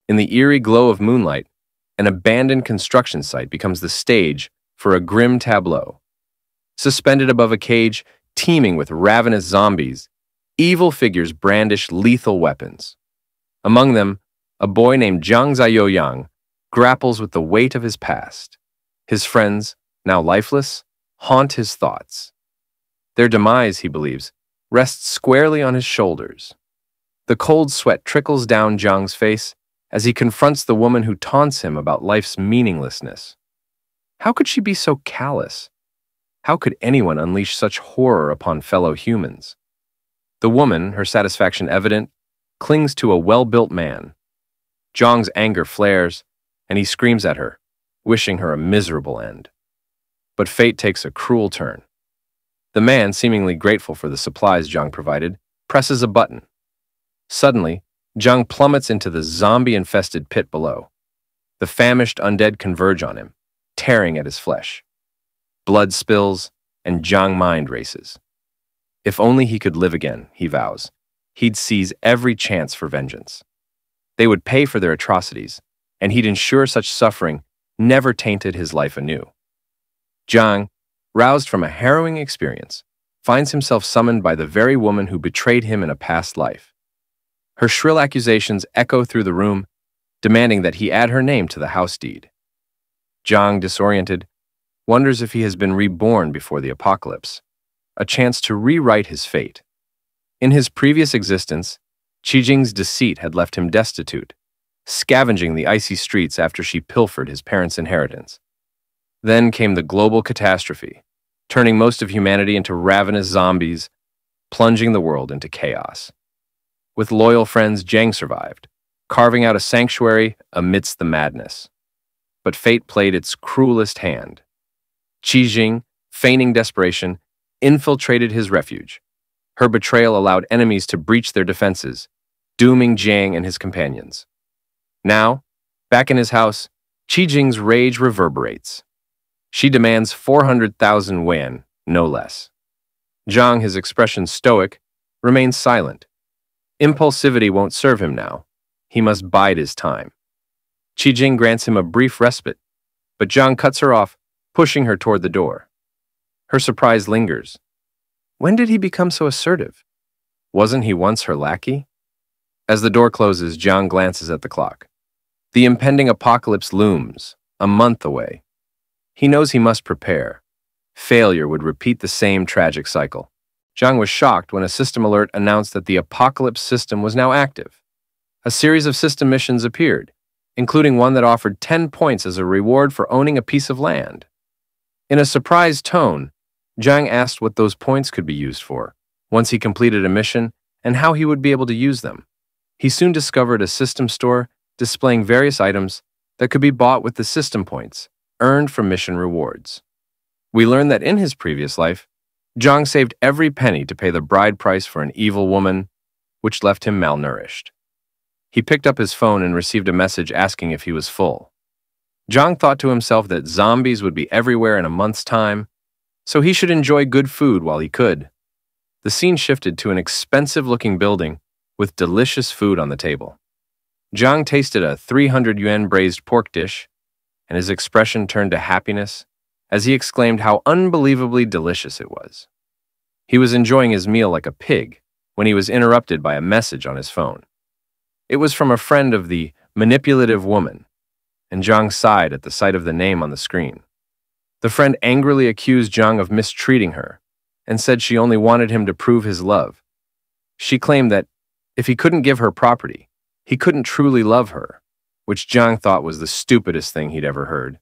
In the eerie glow of moonlight, an abandoned construction site becomes the stage for a grim tableau. Suspended above a cage teeming with ravenous zombies, evil figures brandish lethal weapons. Among them, a boy named Jiang Xiaoyong grapples with the weight of his past. His friends, now lifeless, haunt his thoughts. Their demise, he believes, rests squarely on his shoulders. The cold sweat trickles down Jiang's face as he confronts the woman who taunts him about life's meaninglessness. How could she be so callous? How could anyone unleash such horror upon fellow humans? The woman, her satisfaction evident, clings to a well-built man. Jiang's anger flares, and he screams at her, wishing her a miserable end. But fate takes a cruel turn. The man, seemingly grateful for the supplies Jiang provided, presses a button. Suddenly, Jiang plummets into the zombie-infested pit below. The famished undead converge on him, tearing at his flesh. Blood spills, and Jiang mind races. If only he could live again, he vows, he'd seize every chance for vengeance. They would pay for their atrocities, and he'd ensure such suffering never tainted his life anew. Jiang, roused from a harrowing experience, finds himself summoned by the very woman who betrayed him in a past life. Her shrill accusations echo through the room, demanding that he add her name to the house deed. Jiang, disoriented, wonders if he has been reborn before the apocalypse, a chance to rewrite his fate. In his previous existence, Qijing's deceit had left him destitute, scavenging the icy streets after she pilfered his parents' inheritance. Then came the global catastrophe, turning most of humanity into ravenous zombies, plunging the world into chaos. With loyal friends, Jiang survived, carving out a sanctuary amidst the madness. But fate played its cruelest hand. Qijing, feigning desperation, infiltrated his refuge. Her betrayal allowed enemies to breach their defenses, dooming Jiang and his companions. Now, back in his house, Qijing's rage reverberates. She demands 400,000 yuan, no less. Jiang, his expression stoic, remains silent. Impulsivity won't serve him now. He must bide his time. Qijing grants him a brief respite, but Jiang cuts her off, pushing her toward the door. Her surprise lingers. When did he become so assertive? Wasn't he once her lackey? As the door closes, Jiang glances at the clock. The impending apocalypse looms, a month away. He knows he must prepare. Failure would repeat the same tragic cycle. Jiang was shocked when a system alert announced that the apocalypse system was now active. A series of system missions appeared, including one that offered 10 points as a reward for owning a piece of land. In a surprised tone, Jiang asked what those points could be used for, once he completed a mission, and how he would be able to use them. He soon discovered a system store displaying various items that could be bought with the system points, earned from mission rewards. We learn that in his previous life, Jiang saved every penny to pay the bride price for an evil woman, which left him malnourished. He picked up his phone and received a message asking if he was full. Jiang thought to himself that zombies would be everywhere in a month's time, so he should enjoy good food while he could. The scene shifted to an expensive-looking building with delicious food on the table. Jiang tasted a 300 yuan braised pork dish, and his expression turned to happiness as he exclaimed how unbelievably delicious it was. He was enjoying his meal like a pig when he was interrupted by a message on his phone. It was from a friend of the manipulative woman, and Jiang sighed at the sight of the name on the screen. The friend angrily accused Jiang of mistreating her and said she only wanted him to prove his love. She claimed that if he couldn't give her property, he couldn't truly love her, which Jiang thought was the stupidest thing he'd ever heard.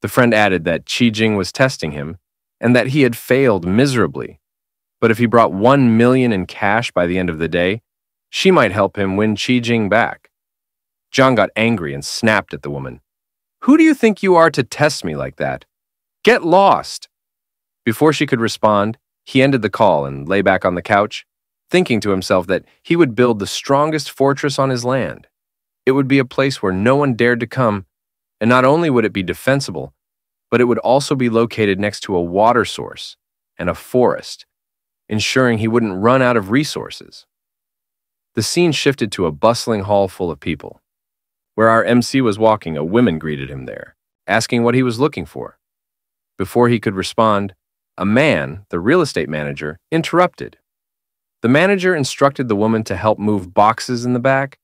The friend added that Qijing was testing him and that he had failed miserably, but if he brought 1 million in cash by the end of the day, she might help him win Qijing back. Jiang got angry and snapped at the woman. "Who do you think you are to test me like that? Get lost!" Before she could respond, he ended the call and lay back on the couch, thinking to himself that he would build the strongest fortress on his land. It would be a place where no one dared to come, and not only would it be defensible, but it would also be located next to a water source and a forest, ensuring he wouldn't run out of resources. The scene shifted to a bustling hall full of people. Where our MC was walking, a woman greeted him there, asking what he was looking for. Before he could respond, a man, the real estate manager, interrupted. The manager instructed the woman to help move boxes in the back,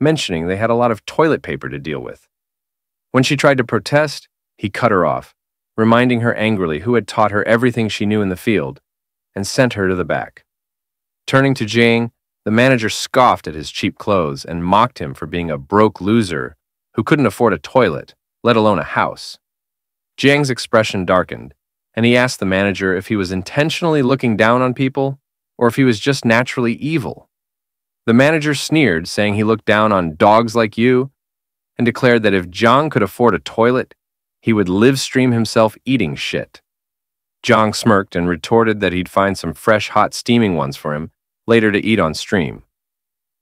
mentioning they had a lot of toilet paper to deal with. When she tried to protest, he cut her off, reminding her angrily who had taught her everything she knew in the field, and sent her to the back. Turning to Jiang, the manager scoffed at his cheap clothes and mocked him for being a broke loser who couldn't afford a toilet, let alone a house. Jiang's expression darkened, and he asked the manager if he was intentionally looking down on people or if he was just naturally evil. The manager sneered, saying he looked down on dogs like you, and declared that if Jiang could afford a toilet, he would live stream himself eating shit. Jiang smirked and retorted that he'd find some fresh, hot, steaming ones for him later to eat on stream.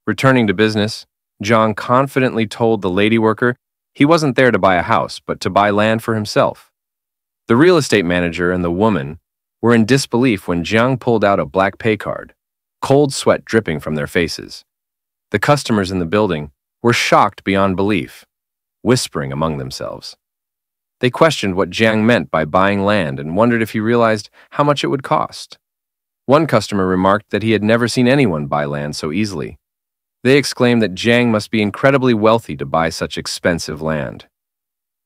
Returning to business, Jiang confidently told the lady worker he wasn't there to buy a house, but to buy land for himself. The real estate manager and the woman were in disbelief when Jiang pulled out a black pay card, cold sweat dripping from their faces. The customers in the building were shocked beyond belief, whispering among themselves. They questioned what Jiang meant by buying land and wondered if he realized how much it would cost. One customer remarked that he had never seen anyone buy land so easily. They exclaimed that Jiang must be incredibly wealthy to buy such expensive land.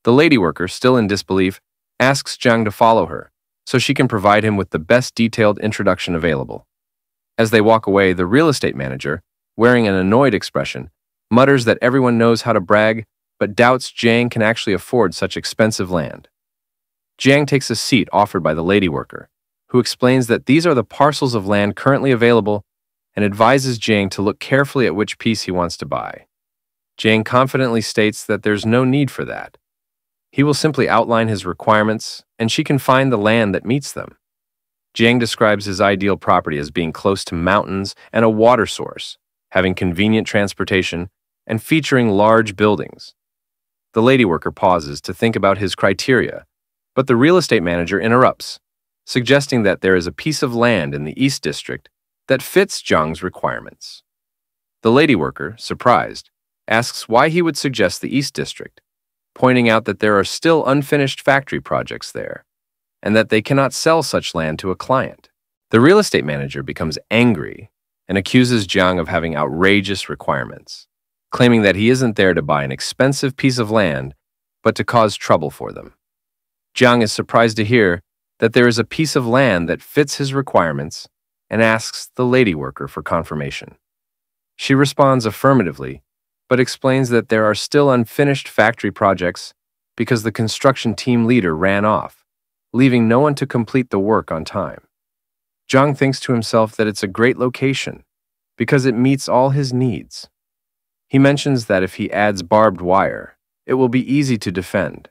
The lady worker, still in disbelief, asks Jiang to follow her so she can provide him with the best detailed introduction available. As they walk away, the real estate manager, wearing an annoyed expression, mutters that everyone knows how to brag, but doubts Jiang can actually afford such expensive land. Jiang takes a seat offered by the lady worker, who explains that these are the parcels of land currently available and advises Jiang to look carefully at which piece he wants to buy. Jiang confidently states that there's no need for that. He will simply outline his requirements, and she can find the land that meets them. Jiang describes his ideal property as being close to mountains and a water source, having convenient transportation, and featuring large buildings. The lady worker pauses to think about his criteria, but the real estate manager interrupts, suggesting that there is a piece of land in the East District that fits Jiang's requirements. The lady worker, surprised, asks why he would suggest the East District, pointing out that there are still unfinished factory projects there, and that they cannot sell such land to a client. The real estate manager becomes angry and accuses Jiang of having outrageous requirements, claiming that he isn't there to buy an expensive piece of land, but to cause trouble for them. Jiang is surprised to hear that there is a piece of land that fits his requirements and asks the lady worker for confirmation. She responds affirmatively, but explains that there are still unfinished factory projects because the construction team leader ran off, leaving no one to complete the work on time. Jiang thinks to himself that it's a great location because it meets all his needs. He mentions that if he adds barbed wire, it will be easy to defend,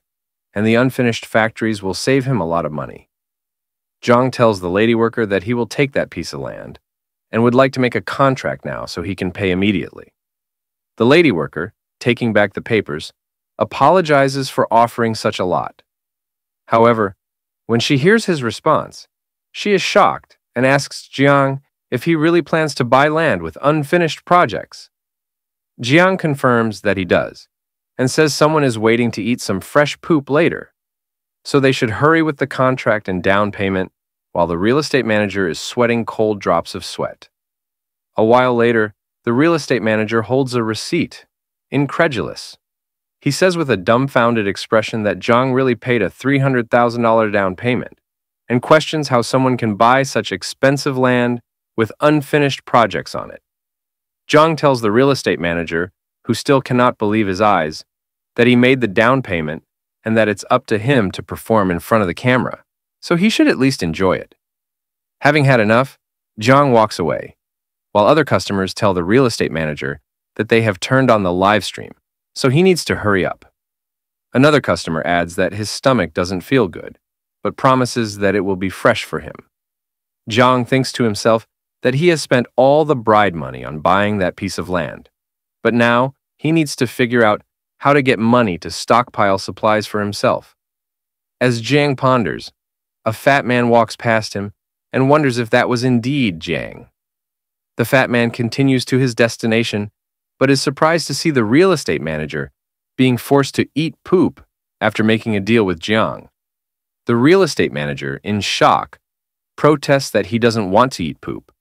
and the unfinished factories will save him a lot of money. Jiang tells the lady worker that he will take that piece of land and would like to make a contract now so he can pay immediately. The lady worker, taking back the papers, apologizes for offering such a lot. However, when she hears his response, she is shocked and asks Jiang if he really plans to buy land with unfinished projects. Jiang confirms that he does and says someone is waiting to eat some fresh poop later, so they should hurry with the contract and down payment while the real estate manager is sweating cold drops of sweat. A while later, the real estate manager holds a receipt, incredulous. He says with a dumbfounded expression that Jiang really paid a $300,000 down payment and questions how someone can buy such expensive land with unfinished projects on it. Jiang tells the real estate manager, who still cannot believe his eyes, that he made the down payment and that it's up to him to perform in front of the camera, so he should at least enjoy it. Having had enough, Jiang walks away, while other customers tell the real estate manager that they have turned on the live stream, so he needs to hurry up. Another customer adds that his stomach doesn't feel good, but promises that it will be fresh for him. Jiang thinks to himself that he has spent all the bride money on buying that piece of land, but now he needs to figure out how to get money to stockpile supplies for himself. As Jiang ponders, a fat man walks past him and wonders if that was indeed Jiang. The fat man continues to his destination, but is surprised to see the real estate manager being forced to eat poop after making a deal with Jiang. The real estate manager, in shock, protests that he doesn't want to eat poop,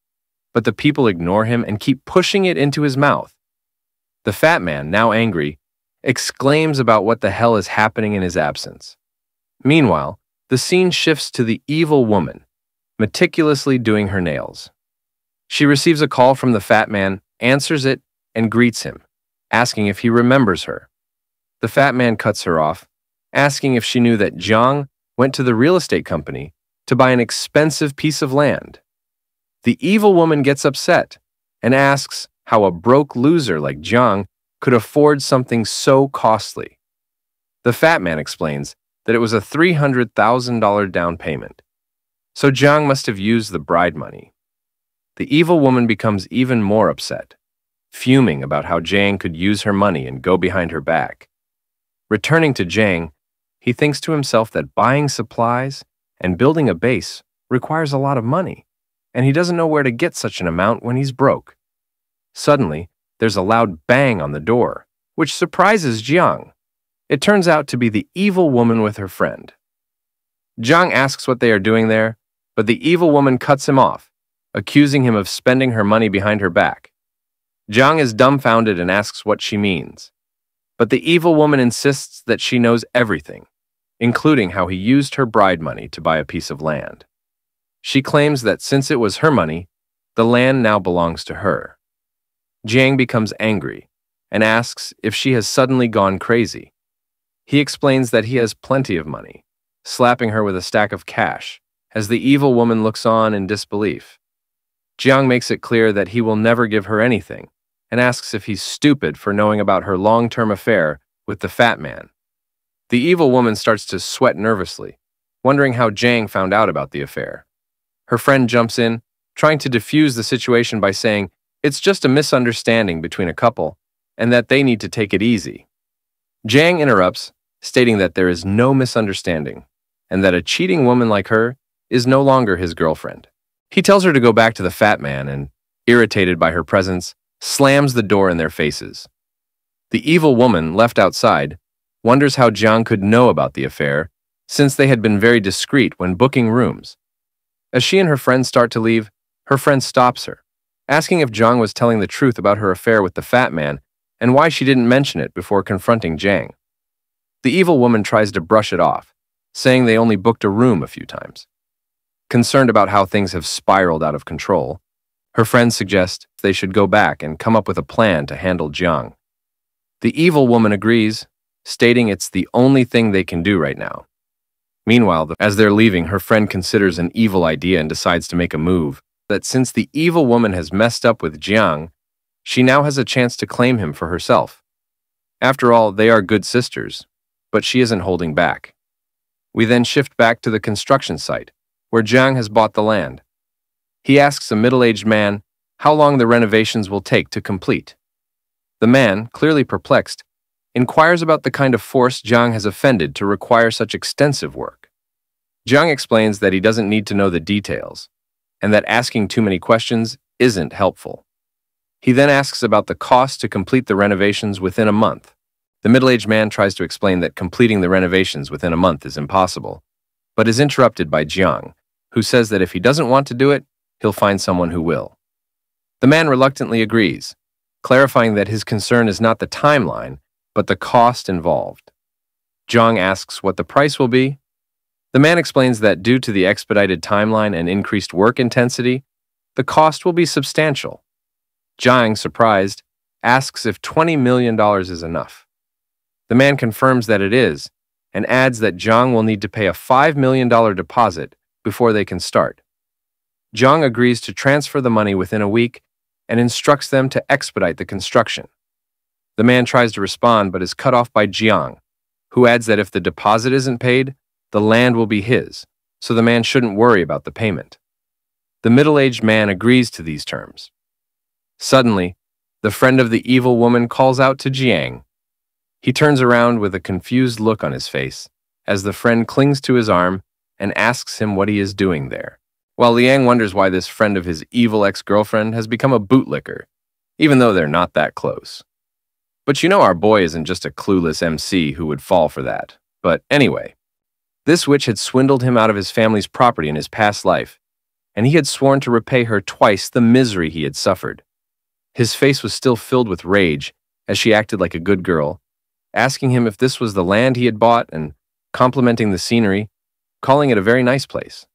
but the people ignore him and keep pushing it into his mouth. The fat man, now angry, exclaims about what the hell is happening in his absence. Meanwhile, the scene shifts to the evil woman, meticulously doing her nails. She receives a call from the fat man, answers it, and greets him, asking if he remembers her. The fat man cuts her off, asking if she knew that Jiang went to the real estate company to buy an expensive piece of land. The evil woman gets upset and asks how a broke loser like Jiang could afford something so costly. The fat man explains that it was a $300,000 down payment, so Jiang must have used the bride money. The evil woman becomes even more upset, fuming about how Jiang could use her money and go behind her back. Returning to Jiang, he thinks to himself that buying supplies and building a base requires a lot of money, and he doesn't know where to get such an amount when he's broke. Suddenly, there's a loud bang on the door, which surprises Jiang. It turns out to be the evil woman with her friend. Jiang asks what they are doing there, but the evil woman cuts him off, accusing him of spending her money behind her back. Jiang is dumbfounded and asks what she means, but the evil woman insists that she knows everything, including how he used her bride money to buy a piece of land. She claims that since it was her money, the land now belongs to her. Jiang becomes angry and asks if she has suddenly gone crazy. He explains that he has plenty of money, slapping her with a stack of cash, as the evil woman looks on in disbelief. Jiang makes it clear that he will never give her anything and asks if he's stupid for knowing about her long-term affair with the fat man. The evil woman starts to sweat nervously, wondering how Jiang found out about the affair. Her friend jumps in, trying to defuse the situation by saying it's just a misunderstanding between a couple and that they need to take it easy. Jiang interrupts, stating that there is no misunderstanding and that a cheating woman like her is no longer his girlfriend. He tells her to go back to the fat man and, irritated by her presence, slams the door in their faces. The evil woman, left outside, wonders how Jiang could know about the affair, since they had been very discreet when booking rooms. As she and her friend start to leave, her friend stops her, asking if Jiang was telling the truth about her affair with the fat man and why she didn't mention it before confronting Jiang. The evil woman tries to brush it off, saying they only booked a room a few times. Concerned about how things have spiraled out of control, her friends suggest they should go back and come up with a plan to handle Jiang. The evil woman agrees, stating it's the only thing they can do right now. Meanwhile, as they're leaving, her friend considers an evil idea and decides to make a move, that since the evil woman has messed up with Jiang, she now has a chance to claim him for herself. After all, they are good sisters, but she isn't holding back. We then shift back to the construction site, where Jiang has bought the land. He asks a middle-aged man how long the renovations will take to complete. The man, clearly perplexed, inquires about the kind of force Jiang has offended to require such extensive work. Jiang explains that he doesn't need to know the details, and that asking too many questions isn't helpful. He then asks about the cost to complete the renovations within a month. The middle-aged man tries to explain that completing the renovations within a month is impossible, but is interrupted by Jiang, who says that if he doesn't want to do it, he'll find someone who will. The man reluctantly agrees, clarifying that his concern is not the timeline, but the cost involved. Jiang asks what the price will be. The man explains that due to the expedited timeline and increased work intensity, the cost will be substantial. Jiang, surprised, asks if $20 million is enough. The man confirms that it is, and adds that Jiang will need to pay a $5 million deposit before they can start. Jiang agrees to transfer the money within a week and instructs them to expedite the construction. The man tries to respond but is cut off by Jiang, who adds that if the deposit isn't paid, the land will be his, so the man shouldn't worry about the payment. The middle-aged man agrees to these terms. Suddenly, the friend of the evil woman calls out to Jiang. He turns around with a confused look on his face as the friend clings to his arm and asks him what he is doing there, while Liang wonders why this friend of his evil ex-girlfriend has become a bootlicker, even though they're not that close. But you know our boy isn't just a clueless MC who would fall for that. But anyway, this witch had swindled him out of his family's property in his past life, and he had sworn to repay her twice the misery he had suffered. His face was still filled with rage as she acted like a good girl, asking him if this was the land he had bought and complimenting the scenery, calling it a very nice place.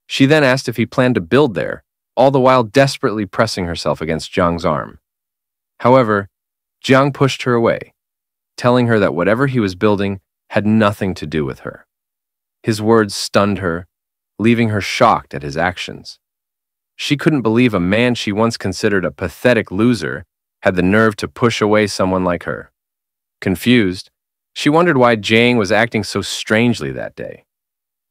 She then asked if he planned to build there, all the while desperately pressing herself against Jiang's arm. However, Jiang pushed her away, telling her that whatever he was building had nothing to do with her. His words stunned her, leaving her shocked at his actions. She couldn't believe a man she once considered a pathetic loser had the nerve to push away someone like her. Confused, she wondered why Jiang was acting so strangely that day.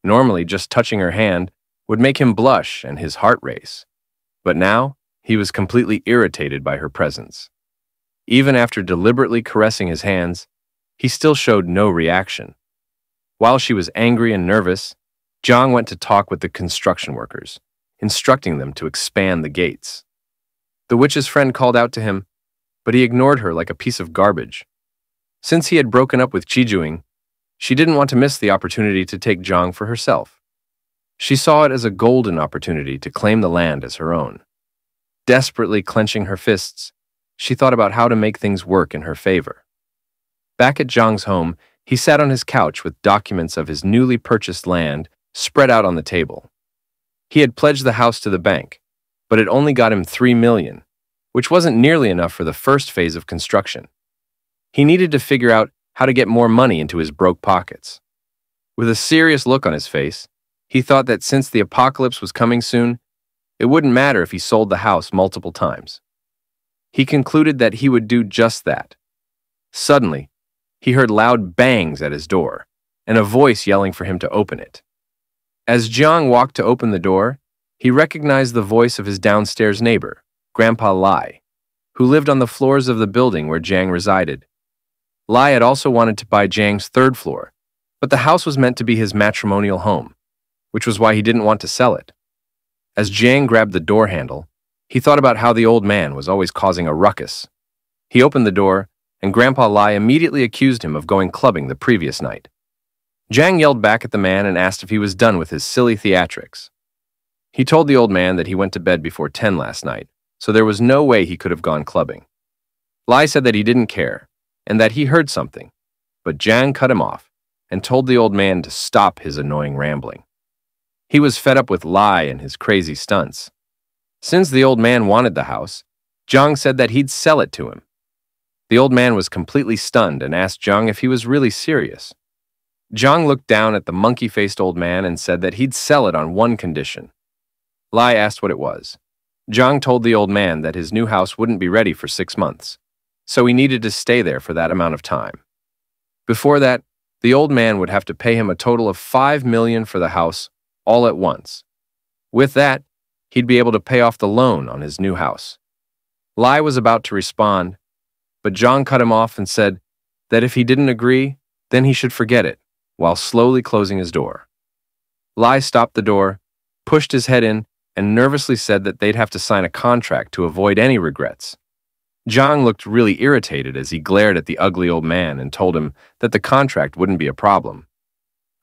Normally, just touching her hand would make him blush and his heart race. But now, he was completely irritated by her presence. Even after deliberately caressing his hands, he still showed no reaction. While she was angry and nervous, Jiang went to talk with the construction workers, instructing them to expand the gates. The witch's friend called out to him, but he ignored her like a piece of garbage. Since he had broken up with Chijuing, she didn't want to miss the opportunity to take Jiang for herself. She saw it as a golden opportunity to claim the land as her own. Desperately clenching her fists, she thought about how to make things work in her favor. Back at Jiang's home, he sat on his couch with documents of his newly purchased land spread out on the table. He had pledged the house to the bank, but it only got him 3 million, which wasn't nearly enough for the first phase of construction. He needed to figure out how to get more money into his broke pockets. With a serious look on his face, he thought that since the apocalypse was coming soon, it wouldn't matter if he sold the house multiple times. He concluded that he would do just that. Suddenly, he heard loud bangs at his door and a voice yelling for him to open it. As Jiang walked to open the door, he recognized the voice of his downstairs neighbor, Grandpa Lai, who lived on the floors of the building where Jiang resided. Lai had also wanted to buy Jiang's third floor, but the house was meant to be his matrimonial home, which was why he didn't want to sell it. As Jiang grabbed the door handle, he thought about how the old man was always causing a ruckus. He opened the door, and Grandpa Lai immediately accused him of going clubbing the previous night. Jiang yelled back at the man and asked if he was done with his silly theatrics. He told the old man that he went to bed before 10 last night, so there was no way he could have gone clubbing. Lai said that he didn't care, and that he heard something, but Jiang cut him off and told the old man to stop his annoying rambling. He was fed up with Lai and his crazy stunts. Since the old man wanted the house, Jiang said that he'd sell it to him. The old man was completely stunned and asked Jiang if he was really serious. Jiang looked down at the monkey-faced old man and said that he'd sell it on one condition. Lai asked what it was. Jiang told the old man that his new house wouldn't be ready for 6 months, so he needed to stay there for that amount of time. Before that, the old man would have to pay him a total of 5 million for the house all at once. With that, he'd be able to pay off the loan on his new house. Lai was about to respond, but Jiang cut him off and said that if he didn't agree, then he should forget it, while slowly closing his door. Lai stopped the door, pushed his head in, and nervously said that they'd have to sign a contract to avoid any regrets. Jiang looked really irritated as he glared at the ugly old man and told him that the contract wouldn't be a problem.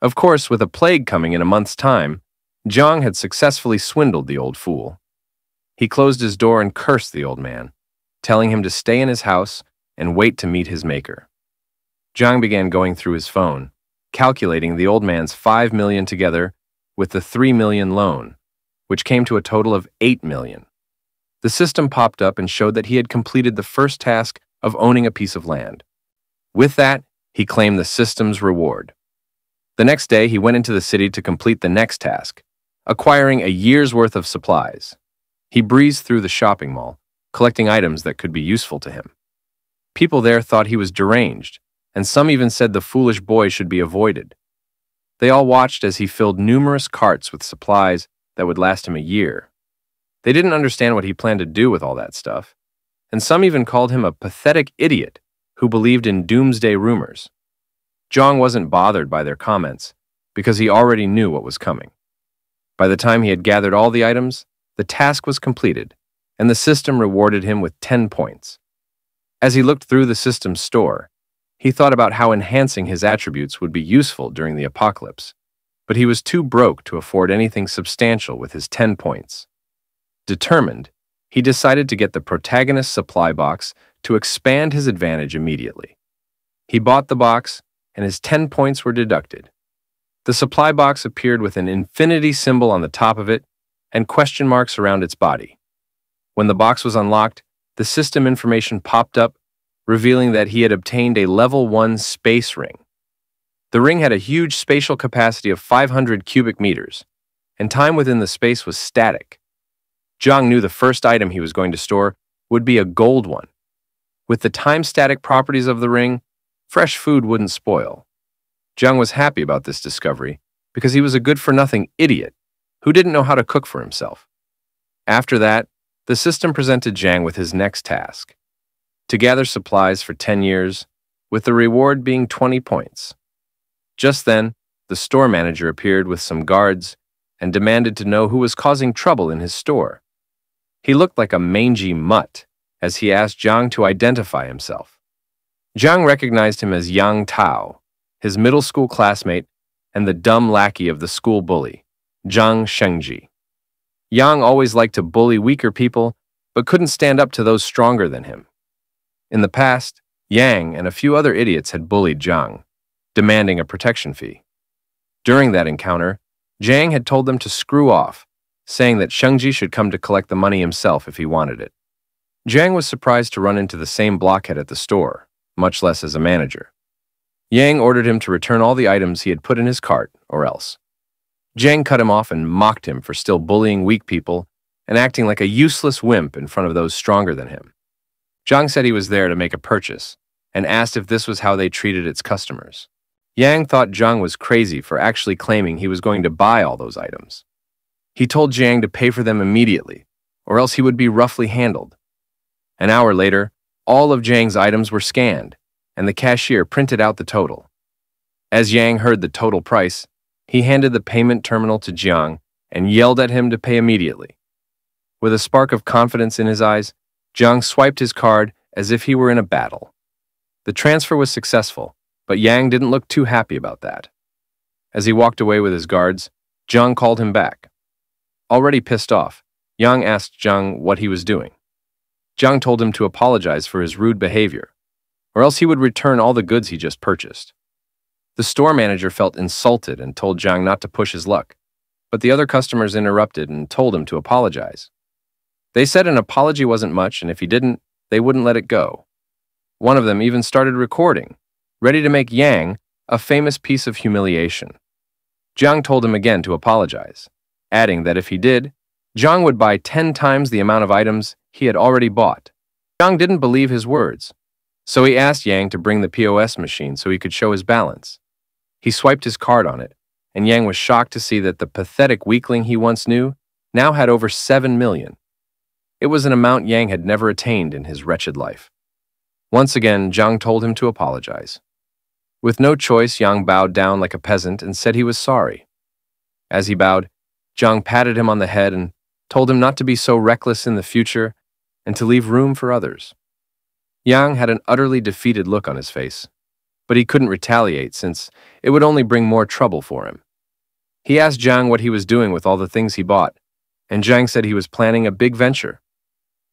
Of course, with a plague coming in a month's time, Jiang had successfully swindled the old fool. He closed his door and cursed the old man, telling him to stay in his house and wait to meet his maker. Jiang began going through his phone, calculating the old man's 5 million together with the 3 million loan, which came to a total of 8 million. The system popped up and showed that he had completed the first task of owning a piece of land. With that, he claimed the system's reward. The next day, he went into the city to complete the next task, acquiring a year's worth of supplies. He breezed through the shopping mall, collecting items that could be useful to him. People there thought he was deranged, and some even said the foolish boy should be avoided. They all watched as he filled numerous carts with supplies that would last him a year. They didn't understand what he planned to do with all that stuff, and some even called him a pathetic idiot who believed in doomsday rumors. Jiang wasn't bothered by their comments because he already knew what was coming. By the time he had gathered all the items, the task was completed, and the system rewarded him with 10 points. As he looked through the system's store, he thought about how enhancing his attributes would be useful during the apocalypse, but he was too broke to afford anything substantial with his 10 points. Determined, he decided to get the protagonist supply box to expand his advantage immediately. He bought the box, and his 10 points were deducted. The supply box appeared with an infinity symbol on the top of it and question marks around its body. When the box was unlocked, the system information popped up, revealing that he had obtained a level 1 space ring. The ring had a huge spatial capacity of 500 cubic meters, and time within the space was static. Jiang knew the first item he was going to store would be a gold one. With the time-static properties of the ring, fresh food wouldn't spoil. Jiang was happy about this discovery because he was a good-for-nothing idiot who didn't know how to cook for himself. After that, the system presented Jiang with his next task: to gather supplies for 10 years, with the reward being 20 points. Just then, the store manager appeared with some guards and demanded to know who was causing trouble in his store. He looked like a mangy mutt as he asked Jiang to identify himself. Jiang recognized him as Yang Tao, his middle school classmate and the dumb lackey of the school bully, Jiang Xiaoyong. Yang always liked to bully weaker people, but couldn't stand up to those stronger than him. In the past, Yang and a few other idiots had bullied Jiang, demanding a protection fee. During that encounter, Jiang had told them to screw off, saying that Xiaoyong should come to collect the money himself if he wanted it. Jiang was surprised to run into the same blockhead at the store, much less as a manager. Yang ordered him to return all the items he had put in his cart, or else. Jiang cut him off and mocked him for still bullying weak people and acting like a useless wimp in front of those stronger than him. Jiang said he was there to make a purchase and asked if this was how they treated its customers. Yang thought Jiang was crazy for actually claiming he was going to buy all those items. He told Jiang to pay for them immediately, or else he would be roughly handled. An hour later, all of Jiang's items were scanned, and the cashier printed out the total. As Yang heard the total price, he handed the payment terminal to Jiang and yelled at him to pay immediately. With a spark of confidence in his eyes, Jiang swiped his card as if he were in a battle. The transfer was successful, but Yang didn't look too happy about that. As he walked away with his guards, Jiang called him back. Already pissed off, Yang asked Jiang what he was doing. Jiang told him to apologize for his rude behavior, or else he would return all the goods he just purchased. The store manager felt insulted and told Jiang not to push his luck, but the other customers interrupted and told him to apologize. They said an apology wasn't much, and if he didn't, they wouldn't let it go. One of them even started recording, ready to make Yang a famous piece of humiliation. Jiang told him again to apologize, adding that if he did, Jiang would buy 10 times the amount of items he had already bought. Jiang didn't believe his words, so he asked Yang to bring the POS machine so he could show his balance. He swiped his card on it, and Yang was shocked to see that the pathetic weakling he once knew now had over 7 million. It was an amount Yang had never attained in his wretched life. Once again, Jiang told him to apologize. With no choice, Yang bowed down like a peasant and said he was sorry. As he bowed, Jiang patted him on the head and told him not to be so reckless in the future and to leave room for others. Yang had an utterly defeated look on his face, but he couldn't retaliate since it would only bring more trouble for him. He asked Jiang what he was doing with all the things he bought, and Jiang said he was planning a big venture.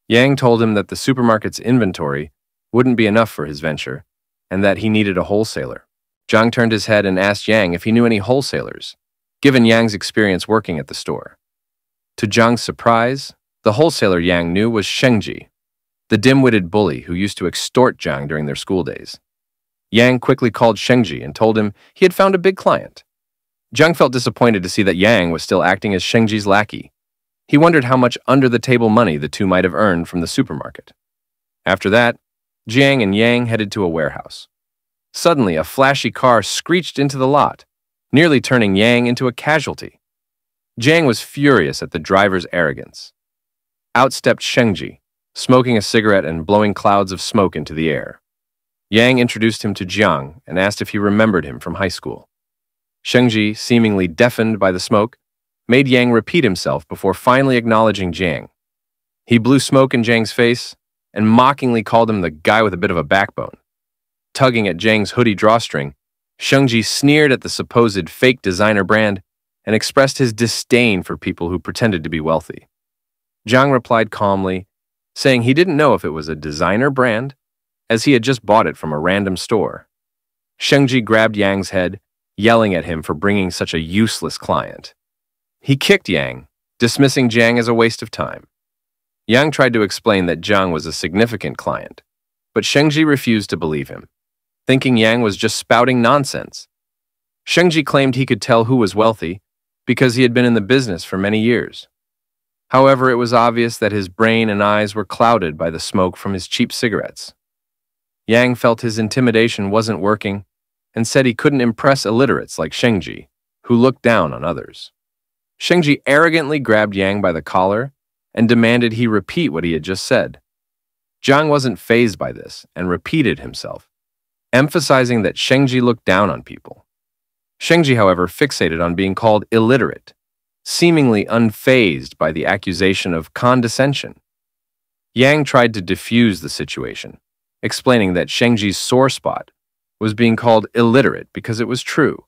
Yang told him that the supermarket's inventory wouldn't be enough for his venture, and that he needed a wholesaler. Jiang turned his head and asked Yang if he knew any wholesalers, given Yang's experience working at the store. To Jiang's surprise, the wholesaler Yang knew was Xiaoyong, the dim-witted bully who used to extort Jiang during their school days. Yang quickly called Xiaoyong and told him he had found a big client. Jiang felt disappointed to see that Yang was still acting as Xiaoyong's lackey. He wondered how much under-the-table money the two might have earned from the supermarket. After that, Jiang and Yang headed to a warehouse. Suddenly, a flashy car screeched into the lot, nearly turning Yang into a casualty. Jiang was furious at the driver's arrogance. Out stepped Xiaoyong, smoking a cigarette and blowing clouds of smoke into the air. Yang introduced him to Jiang and asked if he remembered him from high school. Xiaoyong, seemingly deafened by the smoke, made Yang repeat himself before finally acknowledging Jiang. He blew smoke in Jiang's face and mockingly called him the guy with a bit of a backbone. Tugging at Jiang's hoodie drawstring, Shengji sneered at the supposed fake designer brand and expressed his disdain for people who pretended to be wealthy. Jiang replied calmly, saying he didn't know if it was a designer brand, as he had just bought it from a random store. Shengji grabbed Yang's head, yelling at him for bringing such a useless client. He kicked Yang, dismissing Jiang as a waste of time. Yang tried to explain that Jiang was a significant client, but Shengji refused to believe him, thinking Yang was just spouting nonsense. Shengji claimed he could tell who was wealthy because he had been in the business for many years. However, it was obvious that his brain and eyes were clouded by the smoke from his cheap cigarettes. Yang felt his intimidation wasn't working and said he couldn't impress illiterates like Shengji, who looked down on others. Shengji arrogantly grabbed Yang by the collar and demanded he repeat what he had just said. Jiang wasn't fazed by this and repeated himself, emphasizing that Shengji looked down on people. Shengji, however, fixated on being called illiterate, seemingly unfazed by the accusation of condescension. Yang tried to defuse the situation, explaining that Shengji's sore spot was being called illiterate because it was true,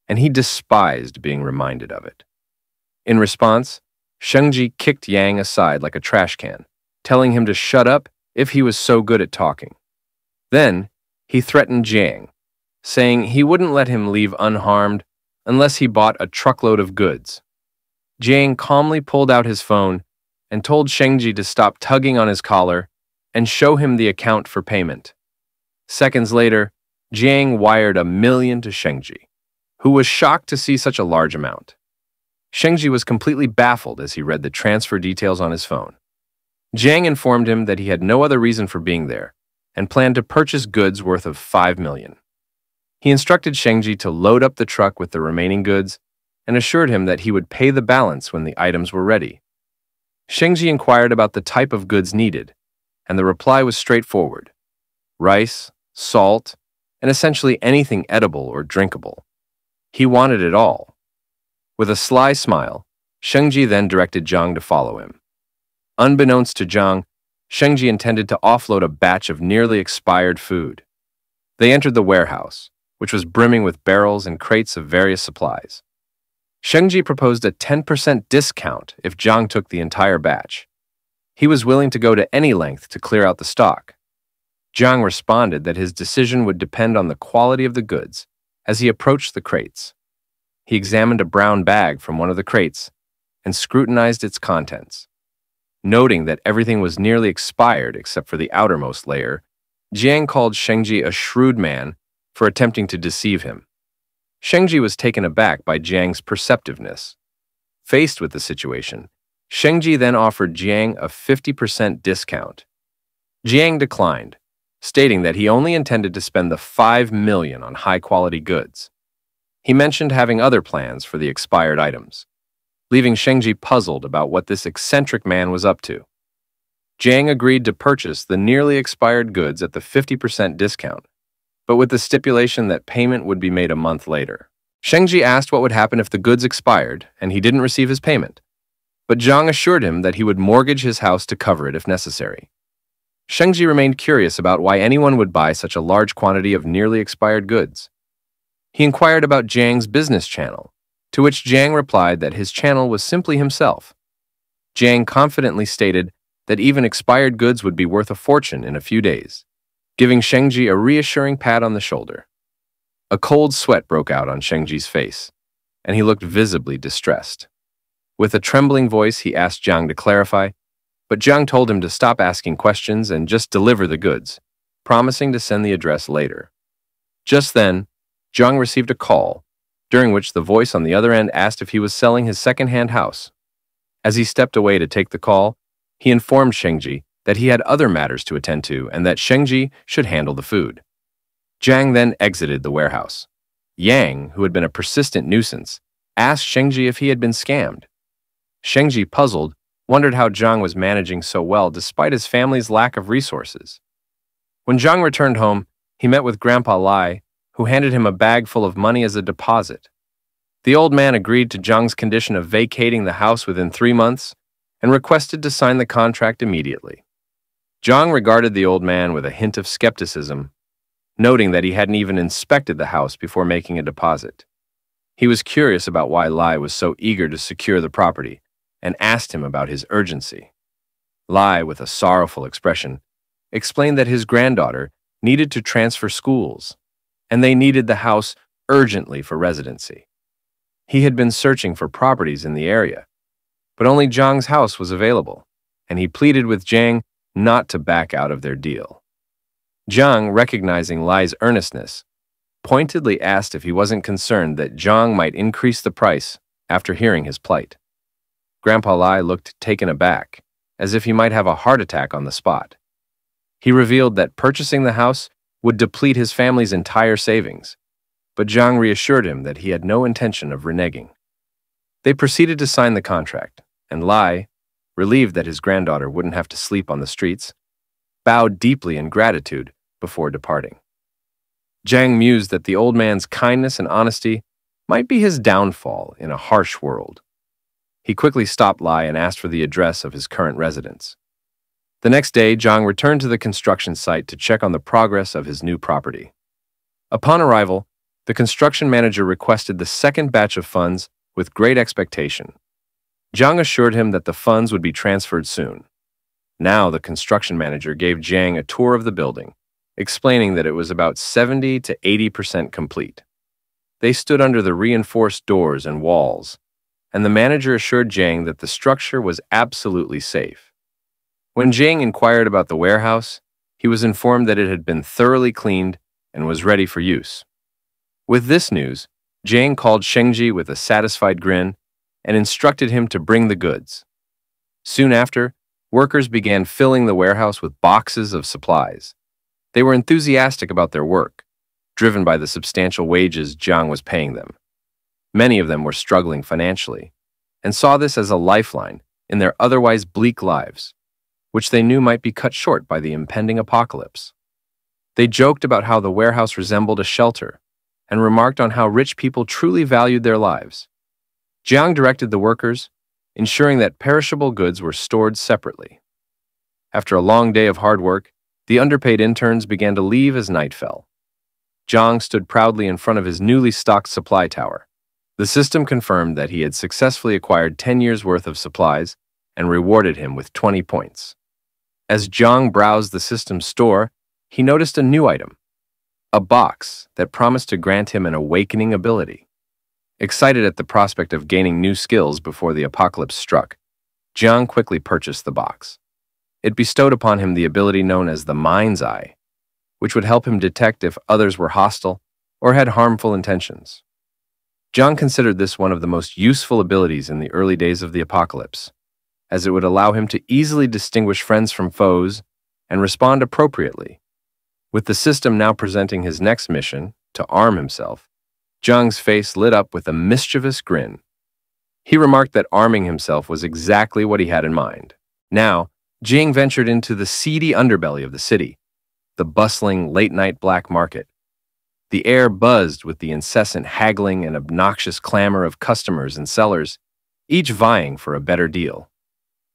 and he despised being reminded of it. In response, Shengji kicked Yang aside like a trash can, telling him to shut up if he was so good at talking. Then, he threatened Jiang, saying he wouldn't let him leave unharmed unless he bought a truckload of goods. Jiang calmly pulled out his phone and told Shengji to stop tugging on his collar and show him the account for payment. Seconds later, Jiang wired $1 million to Shengji, who was shocked to see such a large amount. Shengji was completely baffled as he read the transfer details on his phone. Jiang informed him that he had no other reason for being there and planned to purchase goods worth of $5 million. He instructed Shengji to load up the truck with the remaining goods and assured him that he would pay the balance when the items were ready. Shengji inquired about the type of goods needed, and the reply was straightforward: rice, salt, and essentially anything edible or drinkable. He wanted it all. With a sly smile, Shengji then directed Jiang to follow him. Unbeknownst to Jiang, Shengji intended to offload a batch of nearly expired food. They entered the warehouse, which was brimming with barrels and crates of various supplies. Shengji proposed a 10% discount if Jiang took the entire batch. He was willing to go to any length to clear out the stock. Jiang responded that his decision would depend on the quality of the goods as he approached the crates. He examined a brown bag from one of the crates and scrutinized its contents. Noting that everything was nearly expired except for the outermost layer, Jiang called Shengji a shrewd man for attempting to deceive him. Shengji was taken aback by Jiang's perceptiveness. Faced with the situation, Shengji then offered Jiang a 50% discount. Jiang declined, stating that he only intended to spend the $5 million on high-quality goods. He mentioned having other plans for the expired items, leaving Shengji puzzled about what this eccentric man was up to. Jiang agreed to purchase the nearly expired goods at the 50% discount, but with the stipulation that payment would be made a month later. Shengji asked what would happen if the goods expired and he didn't receive his payment, but Jiang assured him that he would mortgage his house to cover it if necessary. Shengji remained curious about why anyone would buy such a large quantity of nearly expired goods. He inquired about Jiang's business channel, to which Jiang replied that his channel was simply himself. Jiang confidently stated that even expired goods would be worth a fortune in a few days, giving Shengji a reassuring pat on the shoulder. A cold sweat broke out on Shengji's face, and he looked visibly distressed. With a trembling voice, he asked Jiang to clarify, but Jiang told him to stop asking questions and just deliver the goods, promising to send the address later. Just then, Jiang received a call, during which the voice on the other end asked if he was selling his second-hand house. As he stepped away to take the call, he informed Shengji that he had other matters to attend to and that Shengji should handle the food. Jiang then exited the warehouse. Yang, who had been a persistent nuisance, asked Shengji if he had been scammed. Shengji, puzzled, wondered how Jiang was managing so well despite his family's lack of resources. When Jiang returned home, he met with Grandpa Lai, who handed him a bag full of money as a deposit. The old man agreed to Jiang's condition of vacating the house within 3 months and requested to sign the contract immediately. Jiang regarded the old man with a hint of skepticism, noting that he hadn't even inspected the house before making a deposit. He was curious about why Lai was so eager to secure the property and asked him about his urgency. Lai, with a sorrowful expression, explained that his granddaughter needed to transfer schools, and they needed the house urgently for residency. He had been searching for properties in the area, but only Jiang's house was available, and he pleaded with Jiang not to back out of their deal. Jiang, recognizing Lai's earnestness, pointedly asked if he wasn't concerned that Jiang might increase the price after hearing his plight. Grandpa Lai looked taken aback, as if he might have a heart attack on the spot. He revealed that purchasing the house would deplete his family's entire savings, but Jiang reassured him that he had no intention of reneging. They proceeded to sign the contract, and Lai, relieved that his granddaughter wouldn't have to sleep on the streets, bowed deeply in gratitude before departing. Jiang mused that the old man's kindness and honesty might be his downfall in a harsh world. He quickly stopped Lai and asked for the address of his current residence. The next day, Jiang returned to the construction site to check on the progress of his new property. Upon arrival, the construction manager requested the second batch of funds with great expectation. Jiang assured him that the funds would be transferred soon. Now the construction manager gave Jiang a tour of the building, explaining that it was about 70 to 80% complete. They stood under the reinforced doors and walls, and the manager assured Jiang that the structure was absolutely safe. When Jiang inquired about the warehouse, he was informed that it had been thoroughly cleaned and was ready for use. With this news, Jiang called Shengji with a satisfied grin and instructed him to bring the goods. Soon after, workers began filling the warehouse with boxes of supplies. They were enthusiastic about their work, driven by the substantial wages Jiang was paying them. Many of them were struggling financially and saw this as a lifeline in their otherwise bleak lives, which they knew might be cut short by the impending apocalypse. They joked about how the warehouse resembled a shelter and remarked on how rich people truly valued their lives. Jiang directed the workers, ensuring that perishable goods were stored separately. After a long day of hard work, the underpaid interns began to leave as night fell. Jiang stood proudly in front of his newly stocked supply tower. The system confirmed that he had successfully acquired 10 years' worth of supplies and rewarded him with 20 points. As Jiang browsed the system's store, he noticed a new item, a box that promised to grant him an awakening ability. Excited at the prospect of gaining new skills before the apocalypse struck, Jiang quickly purchased the box. It bestowed upon him the ability known as the Mind's Eye, which would help him detect if others were hostile or had harmful intentions. Jiang considered this one of the most useful abilities in the early days of the apocalypse, as it would allow him to easily distinguish friends from foes and respond appropriately. With the system now presenting his next mission, to arm himself, Jiang's face lit up with a mischievous grin. He remarked that arming himself was exactly what he had in mind. Now, Jiang ventured into the seedy underbelly of the city, the bustling late-night black market. The air buzzed with the incessant haggling and obnoxious clamor of customers and sellers, each vying for a better deal.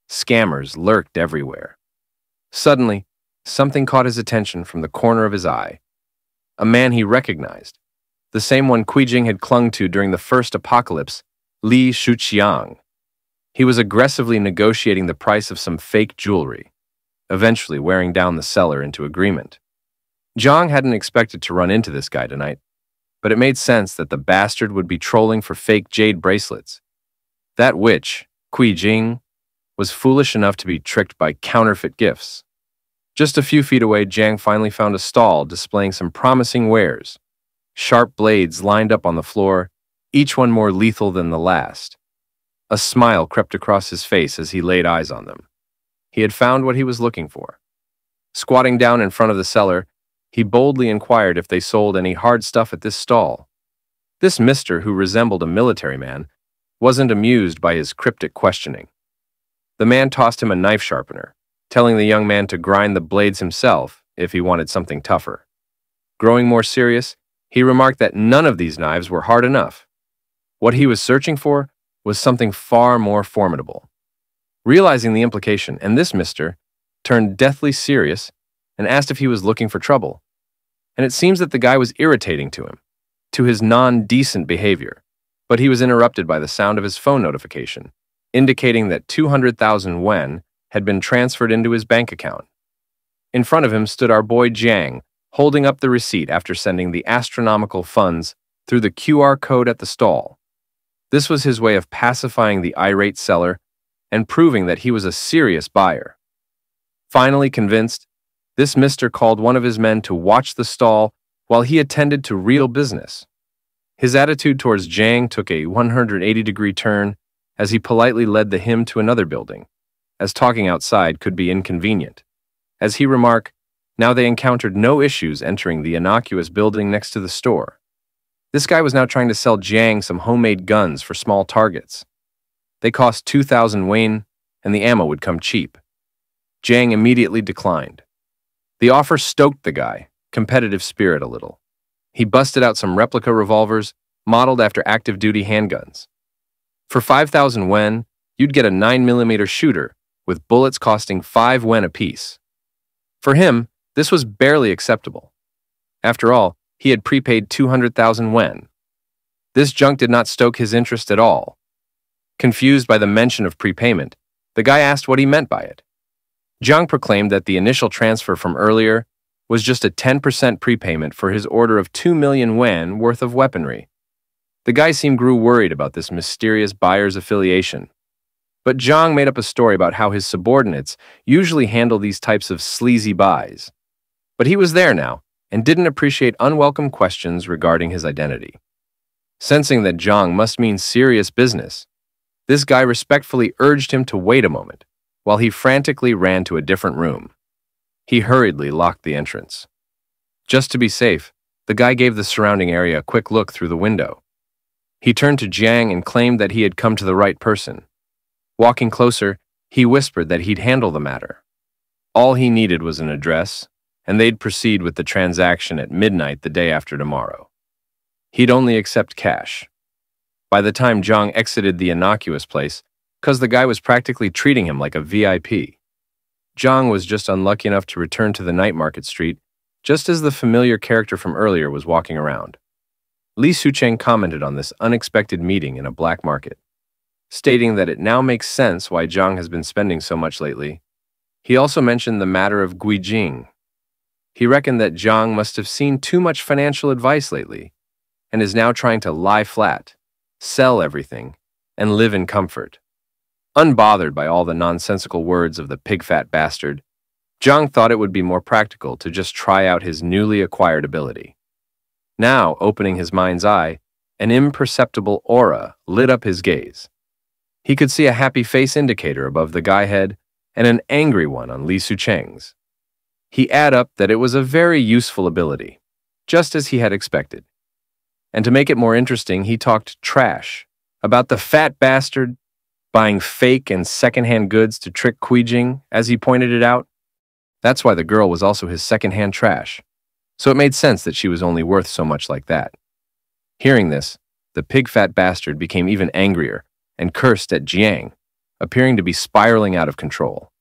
Scammers lurked everywhere. Suddenly, something caught his attention from the corner of his eye. A man he recognized, the same one Jing had clung to during the first apocalypse, Li Shuqiang. He was aggressively negotiating the price of some fake jewelry, eventually wearing down the seller into agreement. Jiang hadn't expected to run into this guy tonight, but it made sense that the bastard would be trolling for fake jade bracelets. That witch, Jing, was foolish enough to be tricked by counterfeit gifts. Just a few feet away, Jiang finally found a stall displaying some promising wares. Sharp blades lined up on the floor, each one more lethal than the last. A smile crept across his face as he laid eyes on them. He had found what he was looking for. Squatting down in front of the seller, he boldly inquired if they sold any hard stuff at this stall. This mister, who resembled a military man, wasn't amused by his cryptic questioning. The man tossed him a knife sharpener, telling the young man to grind the blades himself if he wanted something tougher. Growing more serious, he remarked that none of these knives were hard enough. What he was searching for was something far more formidable. Realizing the implication, and this mister, turned deathly serious and asked if he was looking for trouble. And it seems that the guy was irritating to him, to his non-decent behavior, but he was interrupted by the sound of his phone notification, indicating that 200,000 yen had been transferred into his bank account. In front of him stood our boy Jiang, holding up the receipt after sending the astronomical funds through the QR code at the stall. This was his way of pacifying the irate seller and proving that he was a serious buyer. Finally convinced, this mister called one of his men to watch the stall while he attended to real business. His attitude towards Jiang took a 180-degree turn as he politely led him to another building, as talking outside could be inconvenient. As he remarked, now they encountered no issues entering the innocuous building next to the store. This guy was now trying to sell Jiang some homemade guns for small targets. They cost 2,000 yen, and the ammo would come cheap. Jiang immediately declined. The offer stoked the guy, competitive spirit a little. He busted out some replica revolvers modeled after active-duty handguns. For 5,000 yen, you'd get a 9mm shooter with bullets costing 5 yen apiece. For him, this was barely acceptable. After all, he had prepaid 200,000 yen. This junk did not stoke his interest at all. Confused by the mention of prepayment, the guy asked what he meant by it. Jiang proclaimed that the initial transfer from earlier was just a 10% prepayment for his order of 2 million yen worth of weaponry. The guy grew worried about this mysterious buyer's affiliation. But Jiang made up a story about how his subordinates usually handle these types of sleazy buys. But he was there now and didn't appreciate unwelcome questions regarding his identity. Sensing that Jiang must mean serious business, this guy respectfully urged him to wait a moment while he frantically ran to a different room. He hurriedly locked the entrance. Just to be safe, the guy gave the surrounding area a quick look through the window. He turned to Jiang and claimed that he had come to the right person. Walking closer, he whispered that he'd handle the matter. All he needed was an address, and they'd proceed with the transaction at midnight the day after tomorrow. He'd only accept cash. By the time Jiang exited the innocuous place, because the guy was practically treating him like a VIP, Jiang was just unlucky enough to return to the night market street just as the familiar character from earlier was walking around. Li Sucheng commented on this unexpected meeting in a black market, stating that it now makes sense why Jiang has been spending so much lately. He also mentioned the matter of Guijing. He reckoned that Jiang must have seen too much financial advice lately and is now trying to lie flat, sell everything, and live in comfort. Unbothered by all the nonsensical words of the pig-fat bastard, Jiang thought it would be more practical to just try out his newly acquired ability. Now, opening his mind's eye, an imperceptible aura lit up his gaze. He could see a happy face indicator above the guy head and an angry one on Li Sucheng's. He added up that it was a very useful ability, just as he had expected. And to make it more interesting, he talked trash about the fat bastard buying fake and second-hand goods to trick Guijing, as he pointed it out. That's why the girl was also his second-hand trash, so it made sense that she was only worth so much like that. Hearing this, the pig-fat bastard became even angrier and cursed at Jiang, appearing to be spiraling out of control.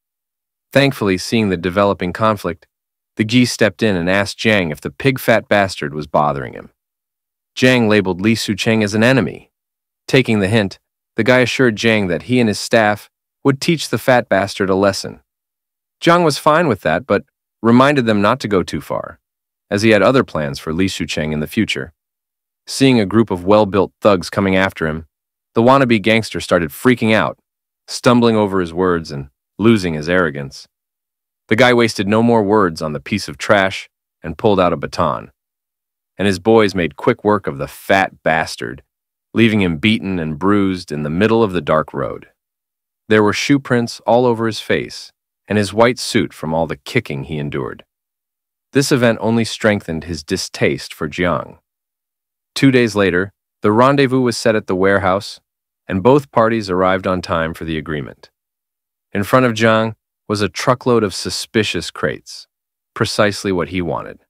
Thankfully, seeing the developing conflict, the Gi stepped in and asked Jiang if the pig-fat bastard was bothering him. Jiang labeled Li Sucheng as an enemy. Taking the hint, the guy assured Jiang that he and his staff would teach the fat bastard a lesson. Jiang was fine with that, but reminded them not to go too far, as he had other plans for Li Sucheng in the future. Seeing a group of well-built thugs coming after him, the wannabe gangster started freaking out, stumbling over his words and losing his arrogance. The guy wasted no more words on the piece of trash and pulled out a baton. And his boys made quick work of the fat bastard, leaving him beaten and bruised in the middle of the dark road. There were shoe prints all over his face and his white suit from all the kicking he endured. This event only strengthened his distaste for Jiang. 2 days later, the rendezvous was set at the warehouse, and both parties arrived on time for the agreement. In front of Jiang was a truckload of suspicious crates, precisely what he wanted.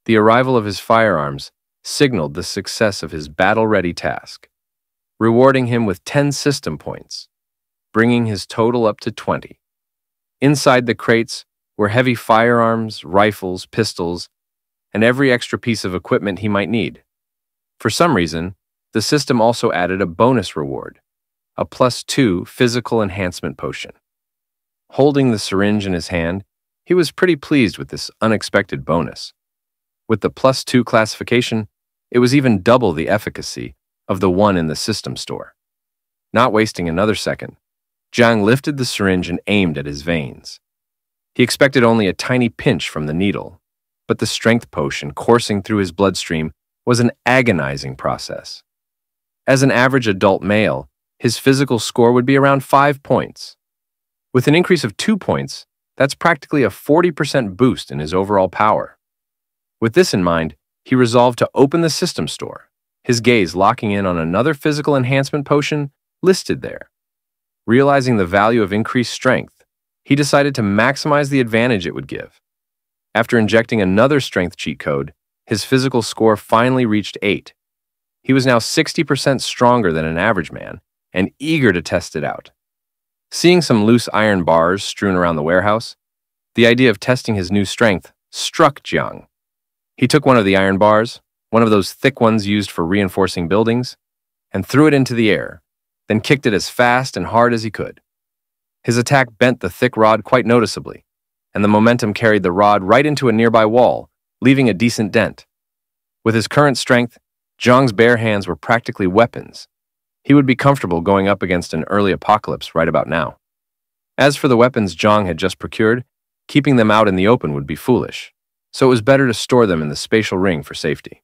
The arrival of his firearms signaled the success of his battle-ready task, rewarding him with 10 system points, bringing his total up to 20. Inside the crates were heavy firearms, rifles, pistols, and every extra piece of equipment he might need. For some reason, the system also added a bonus reward, a +2 physical enhancement potion. Holding the syringe in his hand, he was pretty pleased with this unexpected bonus. With the +2 classification, it was even double the efficacy of the one in the system store. Not wasting another second, Jiang lifted the syringe and aimed at his veins. He expected only a tiny pinch from the needle, but the strength potion coursing through his bloodstream was an agonizing process. As an average adult male, his physical score would be around 5 points. With an increase of 2 points, that's practically a 40% boost in his overall power. With this in mind, he resolved to open the system store, his gaze locking in on another physical enhancement potion listed there. Realizing the value of increased strength, he decided to maximize the advantage it would give. After injecting another strength cheat code, his physical score finally reached 8. He was now 60% stronger than an average man and eager to test it out. Seeing some loose iron bars strewn around the warehouse, the idea of testing his new strength struck Jiang. He took one of the iron bars, one of those thick ones used for reinforcing buildings, and threw it into the air, then kicked it as fast and hard as he could. His attack bent the thick rod quite noticeably, and the momentum carried the rod right into a nearby wall, leaving a decent dent. With his current strength, Jiang's bare hands were practically weapons. He would be comfortable going up against an early apocalypse right about now. As for the weapons Jiang had just procured, keeping them out in the open would be foolish, so it was better to store them in the spatial ring for safety.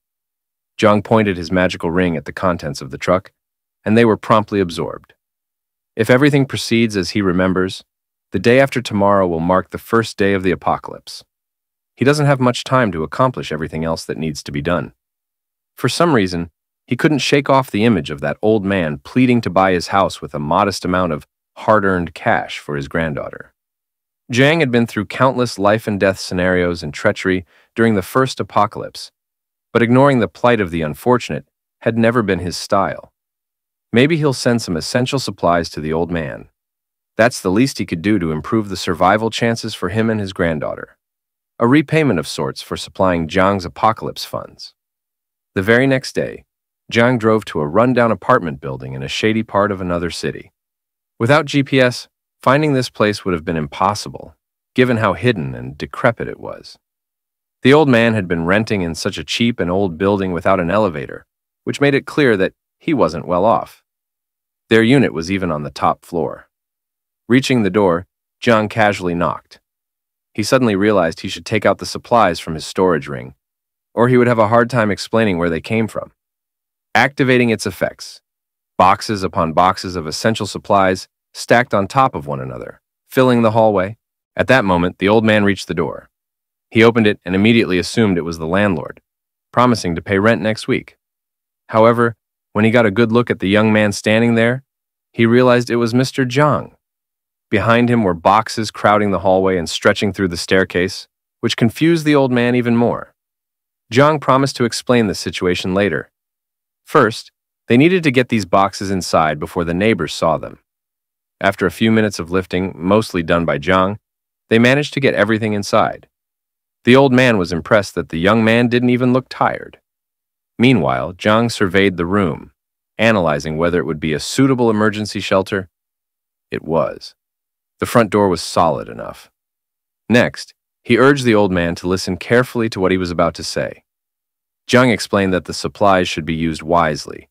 Jiang pointed his magical ring at the contents of the truck, and they were promptly absorbed. If everything proceeds as he remembers, the day after tomorrow will mark the first day of the apocalypse. He doesn't have much time to accomplish everything else that needs to be done. For some reason, he couldn't shake off the image of that old man pleading to buy his house with a modest amount of hard-earned cash for his granddaughter. Jiang had been through countless life-and-death scenarios and treachery during the first apocalypse, but ignoring the plight of the unfortunate had never been his style. Maybe he'll send some essential supplies to the old man. That's the least he could do to improve the survival chances for him and his granddaughter. A repayment of sorts for supplying Jiang's apocalypse funds. The very next day, Jiang drove to a rundown apartment building in a shady part of another city. Without GPS, finding this place would have been impossible, given how hidden and decrepit it was. The old man had been renting in such a cheap and old building without an elevator, which made it clear that he wasn't well off. Their unit was even on the top floor. Reaching the door, Jiang casually knocked. He suddenly realized he should take out the supplies from his storage ring, or he would have a hard time explaining where they came from. Activating its effects, boxes upon boxes of essential supplies stacked on top of one another, filling the hallway. At that moment, the old man reached the door. He opened it and immediately assumed it was the landlord, promising to pay rent next week. However, when he got a good look at the young man standing there, he realized it was Mr. Jiang. Behind him were boxes crowding the hallway and stretching through the staircase, which confused the old man even more. Jiang promised to explain the situation later. First, they needed to get these boxes inside before the neighbors saw them. After a few minutes of lifting, mostly done by Jiang, they managed to get everything inside. The old man was impressed that the young man didn't even look tired. Meanwhile, Jiang surveyed the room, analyzing whether it would be a suitable emergency shelter. It was. The front door was solid enough. Next, he urged the old man to listen carefully to what he was about to say. Jiang explained that the supplies should be used wisely,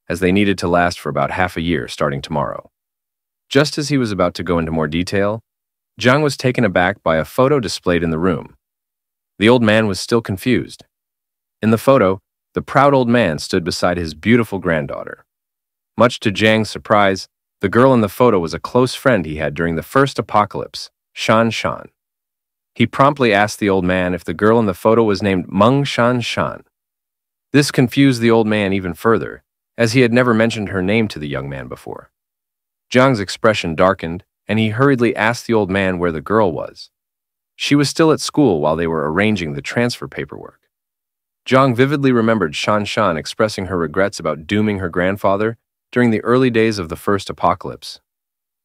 as they needed to last for about half a year starting tomorrow. Just as he was about to go into more detail, Jiang was taken aback by a photo displayed in the room. The old man was still confused. In the photo, the proud old man stood beside his beautiful granddaughter. Much to Jiang's surprise, the girl in the photo was a close friend he had during the first apocalypse, Shan Shan. He promptly asked the old man if the girl in the photo was named Meng Shan Shan. This confused the old man even further, as he had never mentioned her name to the young man before. Jiang's expression darkened, and he hurriedly asked the old man where the girl was. She was still at school while they were arranging the transfer paperwork. Jiang vividly remembered Shan Shan expressing her regrets about dooming her grandfather during the early days of the first apocalypse.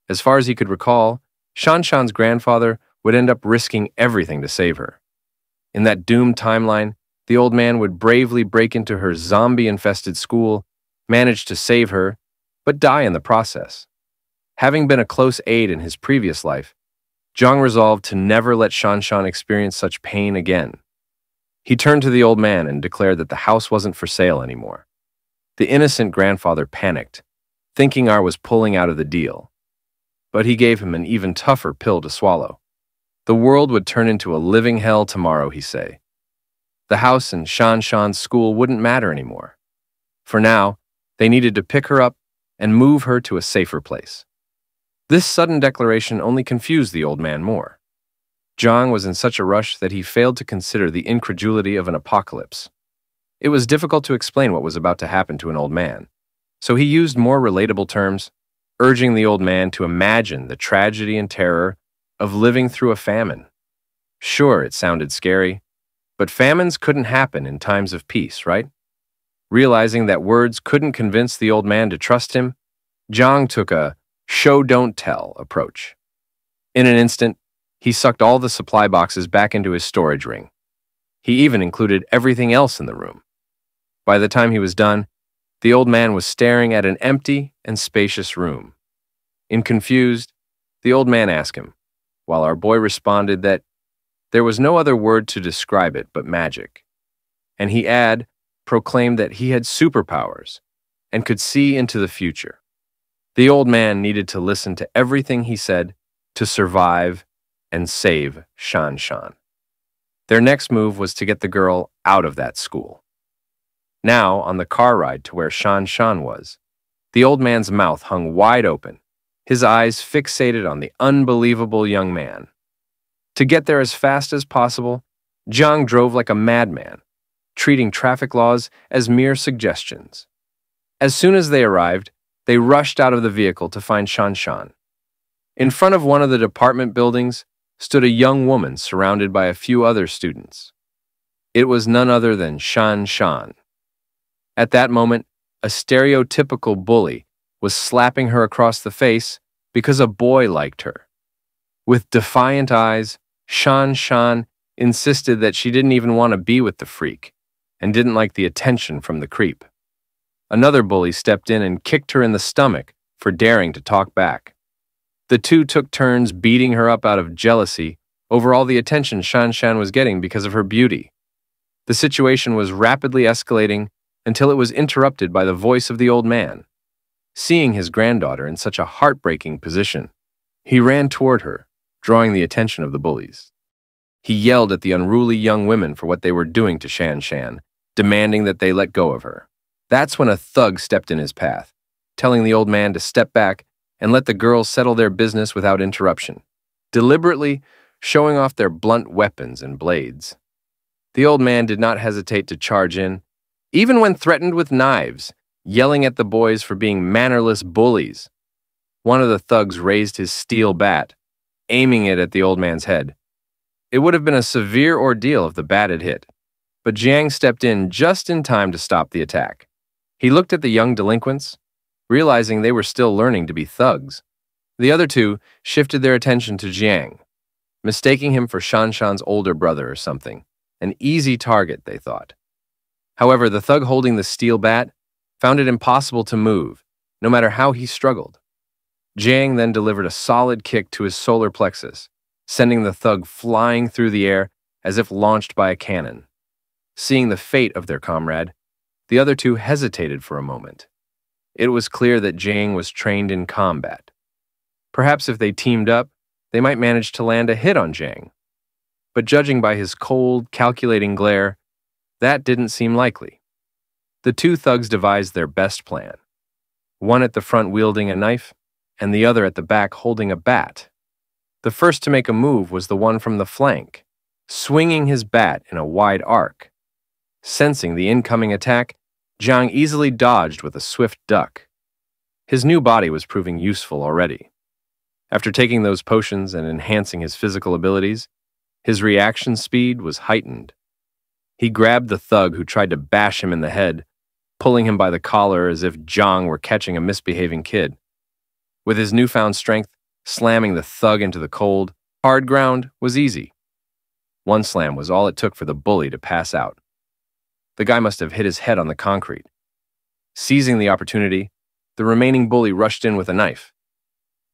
As far as he could recall, Shanshan's grandfather would end up risking everything to save her. In that doomed timeline, the old man would bravely break into her zombie-infested school, manage to save her, but die in the process. Having been a close aide in his previous life, Jiang resolved to never let Shanshan experience such pain again. He turned to the old man and declared that the house wasn't for sale anymore. The innocent grandfather panicked, thinking R was pulling out of the deal. But he gave him an even tougher pill to swallow. The world would turn into a living hell tomorrow, he said. The house and Shanshan's school wouldn't matter anymore. For now, they needed to pick her up and move her to a safer place. This sudden declaration only confused the old man more. Jiang was in such a rush that he failed to consider the incredulity of an apocalypse. It was difficult to explain what was about to happen to an old man, so he used more relatable terms, urging the old man to imagine the tragedy and terror of living through a famine. Sure, it sounded scary, but famines couldn't happen in times of peace, right? Realizing that words couldn't convince the old man to trust him, Jiang took a show-don't-tell approach. In an instant, he sucked all the supply boxes back into his storage ring. He even included everything else in the room. By the time he was done, the old man was staring at an empty and spacious room. Confused, the old man asked him, while our boy responded that there was no other word to describe it but magic. And he proclaimed that he had superpowers and could see into the future. The old man needed to listen to everything he said to survive and save Shanshan. Their next move was to get the girl out of that school. Now, on the car ride to where Shanshan was, the old man's mouth hung wide open, his eyes fixated on the unbelievable young man. To get there as fast as possible, Jiang drove like a madman, treating traffic laws as mere suggestions. As soon as they arrived, they rushed out of the vehicle to find Shanshan. In front of one of the department buildings stood a young woman surrounded by a few other students. It was none other than Shanshan. At that moment, a stereotypical bully was slapping her across the face because a boy liked her. With defiant eyes, Shanshan insisted that she didn't even want to be with the freak and didn't like the attention from the creep. Another bully stepped in and kicked her in the stomach for daring to talk back. The two took turns beating her up out of jealousy over all the attention Shanshan was getting because of her beauty. The situation was rapidly escalating until it was interrupted by the voice of the old man. Seeing his granddaughter in such a heartbreaking position, he ran toward her, drawing the attention of the bullies. He yelled at the unruly young women for what they were doing to Shanshan, demanding that they let go of her. That's when a thug stepped in his path, telling the old man to step back and let the girls settle their business without interruption, deliberately showing off their blunt weapons and blades. The old man did not hesitate to charge in, even when threatened with knives, yelling at the boys for being mannerless bullies. One of the thugs raised his steel bat, aiming it at the old man's head. It would have been a severe ordeal if the bat had hit, but Jiang stepped in just in time to stop the attack. He looked at the young delinquents, realizing they were still learning to be thugs. The other two shifted their attention to Jiang, mistaking him for Shanshan's older brother or something, an easy target, they thought. However, the thug holding the steel bat found it impossible to move, no matter how he struggled. Jiang then delivered a solid kick to his solar plexus, sending the thug flying through the air as if launched by a cannon. Seeing the fate of their comrade, the other two hesitated for a moment. It was clear that Jiang was trained in combat. Perhaps if they teamed up, they might manage to land a hit on Jiang. But judging by his cold, calculating glare, that didn't seem likely. The two thugs devised their best plan, one at the front wielding a knife, and the other at the back holding a bat. The first to make a move was the one from the flank, swinging his bat in a wide arc. Sensing the incoming attack, Jiang easily dodged with a swift duck. His new body was proving useful already. After taking those potions and enhancing his physical abilities, his reaction speed was heightened. He grabbed the thug who tried to bash him in the head, pulling him by the collar as if Jiang were catching a misbehaving kid. With his newfound strength, Slamming the thug into the cold, hard ground was easy. One slam was all it took for the bully to pass out. The guy must have hit his head on the concrete. Seizing the opportunity, the remaining bully rushed in with a knife.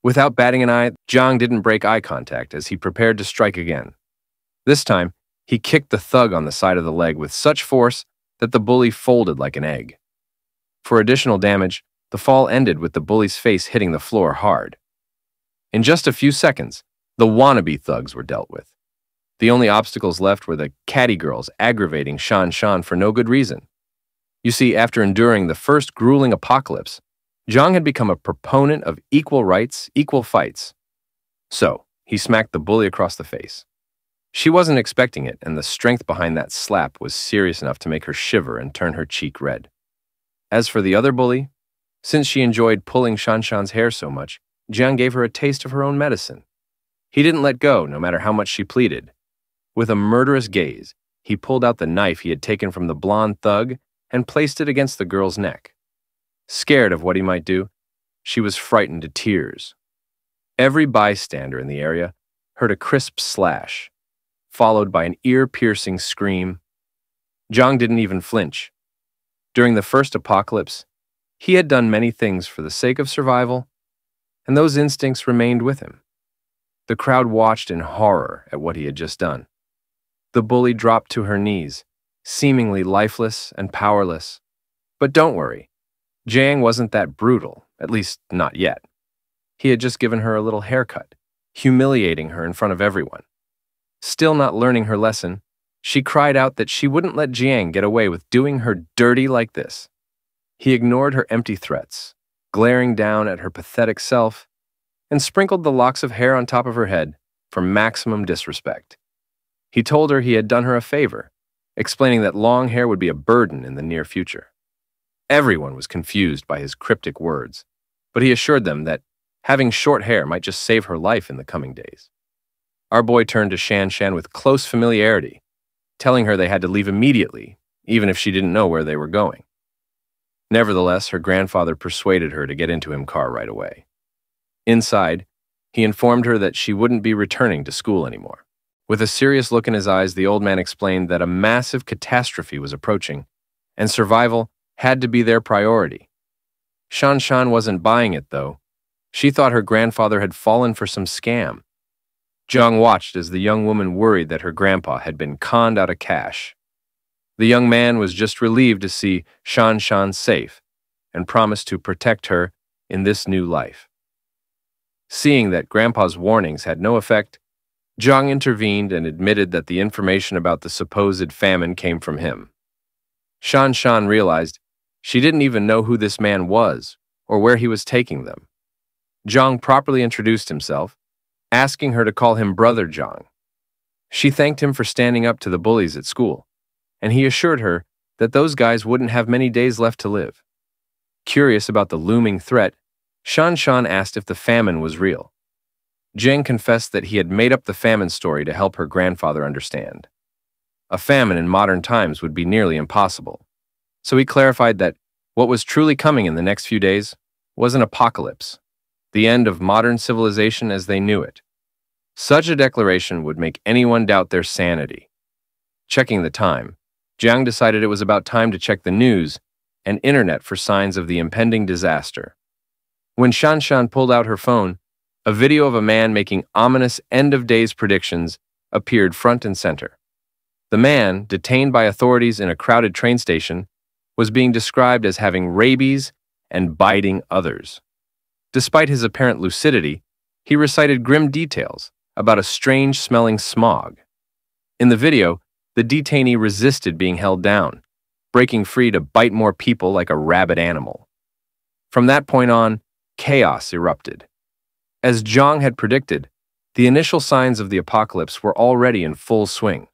Without batting an eye, Jiang didn't break eye contact as he prepared to strike again. This time, he kicked the thug on the side of the leg with such force that the bully folded like an egg. For additional damage, the fall ended with the bully's face hitting the floor hard. In just a few seconds, the wannabe thugs were dealt with. The only obstacles left were the catty girls aggravating Shan Shan for no good reason. You see, after enduring the first grueling apocalypse, Jiang had become a proponent of equal rights, equal fights. So, he smacked the bully across the face. She wasn't expecting it, and the strength behind that slap was serious enough to make her shiver and turn her cheek red. As for the other bully, since she enjoyed pulling Shan Shan's hair so much, Jiang gave her a taste of her own medicine. He didn't let go, no matter how much she pleaded. With a murderous gaze, he pulled out the knife he had taken from the blonde thug and placed it against the girl's neck. Scared of what he might do, she was frightened to tears. Every bystander in the area heard a crisp slash, followed by an ear-piercing scream. Jiang didn't even flinch. During the first apocalypse, he had done many things for the sake of survival, and those instincts remained with him. The crowd watched in horror at what he had just done. The bully dropped to her knees, seemingly lifeless and powerless. But don't worry, Jiang wasn't that brutal, at least not yet. He had just given her a little haircut, humiliating her in front of everyone. Still not learning her lesson, she cried out that she wouldn't let Jiang get away with doing her dirty like this. He ignored her empty threats, glaring down at her pathetic self, and sprinkled the locks of hair on top of her head for maximum disrespect. He told her he had done her a favor, explaining that long hair would be a burden in the near future. Everyone was confused by his cryptic words, but he assured them that having short hair might just save her life in the coming days. Our boy turned to Shan Shan with close familiarity, telling her they had to leave immediately, even if she didn't know where they were going. Nevertheless, her grandfather persuaded her to get into his car right away. Inside, he informed her that she wouldn't be returning to school anymore. With a serious look in his eyes, the old man explained that a massive catastrophe was approaching, and survival had to be their priority. Shan Shan wasn't buying it, though. She thought her grandfather had fallen for some scam. Jiang watched as the young woman worried that her grandpa had been conned out of cash. The young man was just relieved to see Shan Shan safe and promised to protect her in this new life. Seeing that Grandpa's warnings had no effect, Jiang intervened and admitted that the information about the supposed famine came from him. Shan Shan realized she didn't even know who this man was or where he was taking them. Jiang properly introduced himself, asking her to call him Brother Jiang. She thanked him for standing up to the bullies at school, and he assured her that those guys wouldn't have many days left to live. Curious about the looming threat, Shan Shan asked if the famine was real. Jiang confessed that he had made up the famine story to help her grandfather understand. A famine in modern times would be nearly impossible, so he clarified that what was truly coming in the next few days was an apocalypse, the end of modern civilization as they knew it. Such a declaration would make anyone doubt their sanity. Checking the time, Jiang decided it was about time to check the news and internet for signs of the impending disaster. When Shan Shan pulled out her phone, a video of a man making ominous end-of-days predictions appeared front and center. The man, detained by authorities in a crowded train station, was being described as having rabies and biting others. Despite his apparent lucidity, he recited grim details about a strange-smelling smog. In the video, the detainee resisted being held down, breaking free to bite more people like a rabid animal. From that point on, chaos erupted. As Jiang had predicted, the initial signs of the apocalypse were already in full swing.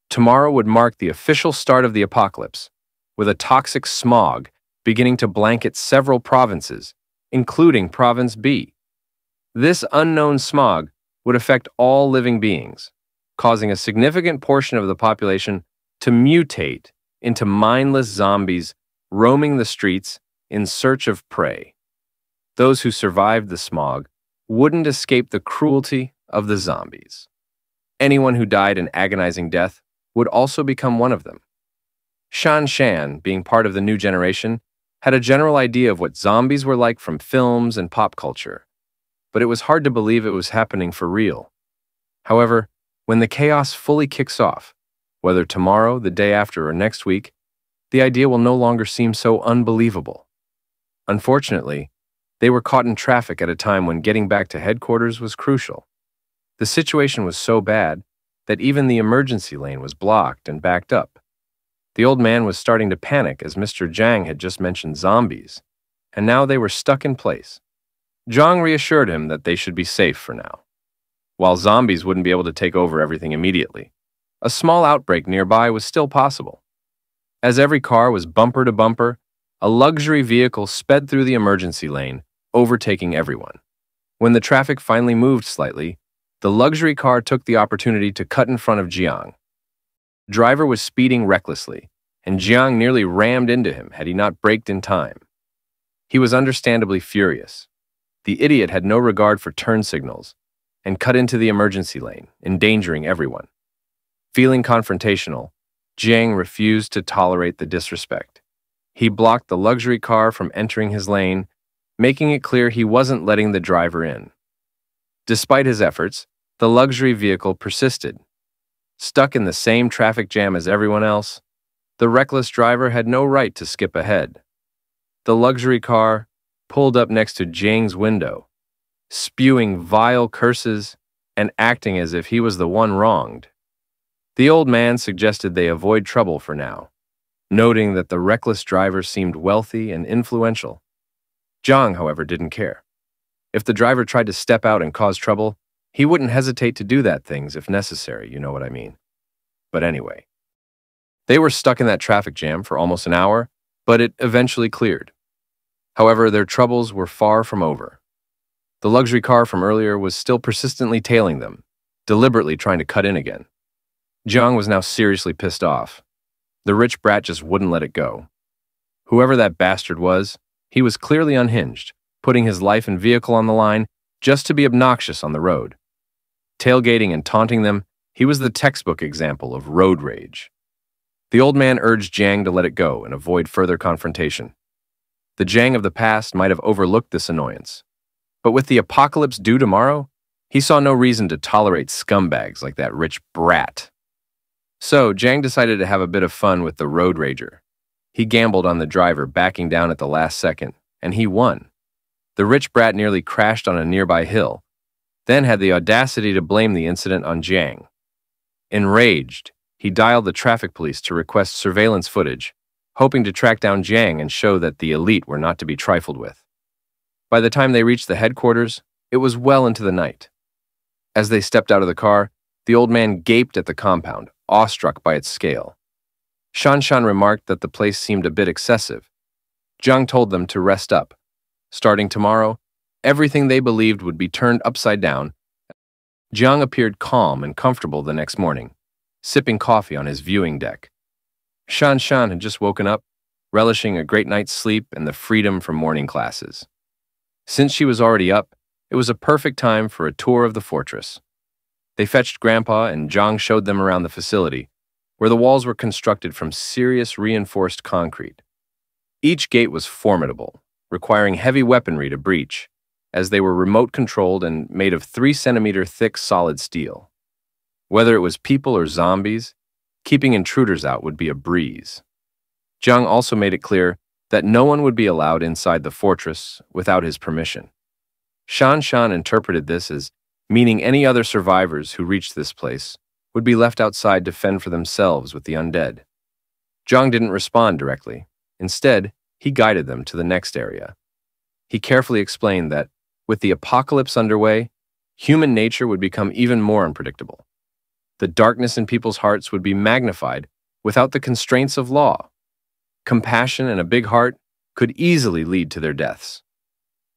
Tomorrow would mark the official start of the apocalypse, with a toxic smog beginning to blanket several provinces, including Province B. This unknown smog would affect all living beings, causing a significant portion of the population to mutate into mindless zombies roaming the streets in search of prey. Those who survived the smog wouldn't escape the cruelty of the zombies. Anyone who died an agonizing death would also become one of them. Shan Shan, being part of the new generation, had a general idea of what zombies were like from films and pop culture, but it was hard to believe it was happening for real. However, when the chaos fully kicks off, whether tomorrow, the day after, or next week, the idea will no longer seem so unbelievable. Unfortunately, they were caught in traffic at a time when getting back to headquarters was crucial. The situation was so bad that even the emergency lane was blocked and backed up. The old man was starting to panic as Mr. Jiang had just mentioned zombies, and now they were stuck in place. Jiang reassured him that they should be safe for now. While zombies wouldn't be able to take over everything immediately, a small outbreak nearby was still possible. As every car was bumper to bumper, a luxury vehicle sped through the emergency lane, overtaking everyone. When the traffic finally moved slightly, the luxury car took the opportunity to cut in front of Jiang. The driver was speeding recklessly, and Jiang nearly rammed into him had he not braked in time. He was understandably furious. The idiot had no regard for turn signals and cut into the emergency lane, endangering everyone. Feeling confrontational, Jiang refused to tolerate the disrespect. He blocked the luxury car from entering his lane, making it clear he wasn't letting the driver in. Despite his efforts, the luxury vehicle persisted. Stuck in the same traffic jam as everyone else, the reckless driver had no right to skip ahead. The luxury car pulled up next to Jiang's window, spewing vile curses and acting as if he was the one wronged. The old man suggested they avoid trouble for now, noting that the reckless driver seemed wealthy and influential. Jiang, however, didn't care. If the driver tried to step out and cause trouble, he wouldn't hesitate to do that things if necessary, you know what I mean. But anyway, they were stuck in that traffic jam for almost an hour, but it eventually cleared. However, their troubles were far from over. The luxury car from earlier was still persistently tailing them, deliberately trying to cut in again. Jiang was now seriously pissed off. The rich brat just wouldn't let it go. Whoever that bastard was, he was clearly unhinged, putting his life and vehicle on the line just to be obnoxious on the road. Tailgating and taunting them, he was the textbook example of road rage. The old man urged Jiang to let it go and avoid further confrontation. The Jiang of the past might have overlooked this annoyance, but with the apocalypse due tomorrow, he saw no reason to tolerate scumbags like that rich brat. So, Jiang decided to have a bit of fun with the road rager. He gambled on the driver backing down at the last second, and he won. The rich brat nearly crashed on a nearby hill, then had the audacity to blame the incident on Jiang. Enraged, he dialed the traffic police to request surveillance footage, hoping to track down Jiang and show that the elite were not to be trifled with. By the time they reached the headquarters, it was well into the night. As they stepped out of the car, the old man gaped at the compound, awestruck by its scale. Shan Shan remarked that the place seemed a bit excessive. Jiang told them to rest up. Starting tomorrow, everything they believed would be turned upside down. Jiang appeared calm and comfortable the next morning, sipping coffee on his viewing deck. Shan Shan had just woken up, relishing a great night's sleep and the freedom from morning classes. Since she was already up, it was a perfect time for a tour of the fortress. They fetched Grandpa and Jiang showed them around the facility, where the walls were constructed from serious reinforced concrete. Each gate was formidable, requiring heavy weaponry to breach, as they were remote-controlled and made of 3-centimeter thick solid steel. Whether it was people or zombies, keeping intruders out would be a breeze. Jiang also made it clear that no one would be allowed inside the fortress without his permission. Shan Shan interpreted this as meaning any other survivors who reached this place would be left outside to fend for themselves with the undead. Jiang didn't respond directly. Instead, he guided them to the next area. He carefully explained that, with the apocalypse underway, human nature would become even more unpredictable. The darkness in people's hearts would be magnified without the constraints of law. Compassion and a big heart could easily lead to their deaths.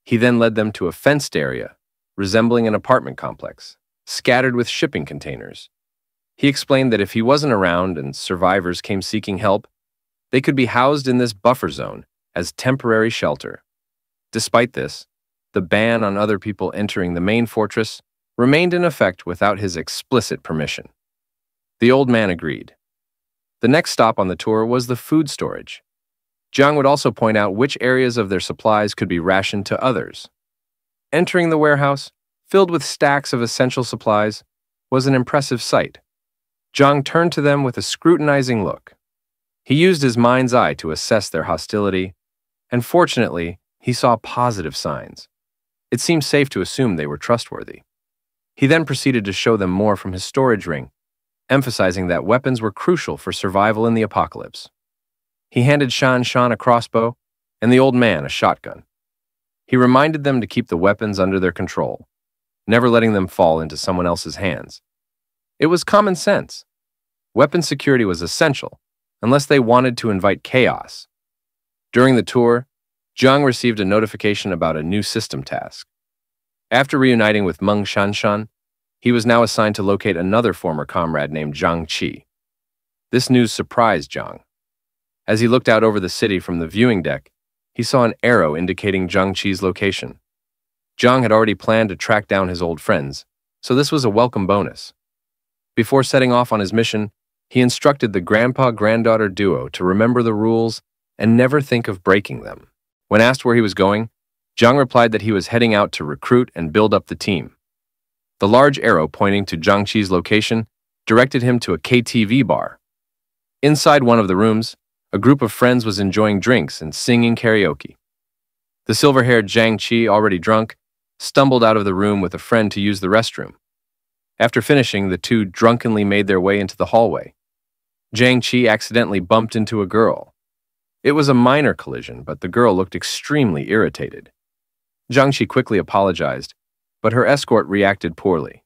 He then led them to a fenced area, resembling an apartment complex, scattered with shipping containers. He explained that if he wasn't around and survivors came seeking help, they could be housed in this buffer zone as temporary shelter. Despite this, the ban on other people entering the main fortress remained in effect without his explicit permission. The old man agreed. The next stop on the tour was the food storage. Jiang would also point out which areas of their supplies could be rationed to others. Entering the warehouse, filled with stacks of essential supplies, was an impressive sight. Jiang turned to them with a scrutinizing look. He used his mind's eye to assess their hostility, and fortunately, he saw positive signs. It seemed safe to assume they were trustworthy. He then proceeded to show them more from his storage ring, emphasizing that weapons were crucial for survival in the apocalypse. He handed Shan Shan a crossbow and the old man a shotgun. He reminded them to keep the weapons under their control, never letting them fall into someone else's hands. It was common sense. Weapon security was essential, unless they wanted to invite chaos. During the tour, Jiang received a notification about a new system task. After reuniting with Meng Shanshan, he was now assigned to locate another former comrade named Zhang Qi. This news surprised Jiang. As he looked out over the city from the viewing deck, he saw an arrow indicating Zhang Qi's location. Jiang had already planned to track down his old friends, so this was a welcome bonus. Before setting off on his mission, he instructed the grandpa-granddaughter duo to remember the rules and never think of breaking them. When asked where he was going, Jiang replied that he was heading out to recruit and build up the team. The large arrow pointing to Zhang Qi's location directed him to a KTV bar. Inside one of the rooms, a group of friends was enjoying drinks and singing karaoke. The silver-haired Zhang Qi, already drunk, stumbled out of the room with a friend to use the restroom. After finishing, the two drunkenly made their way into the hallway. Zhang Qi accidentally bumped into a girl. It was a minor collision, but the girl looked extremely irritated. Zhang Qi quickly apologized, but her escort reacted poorly.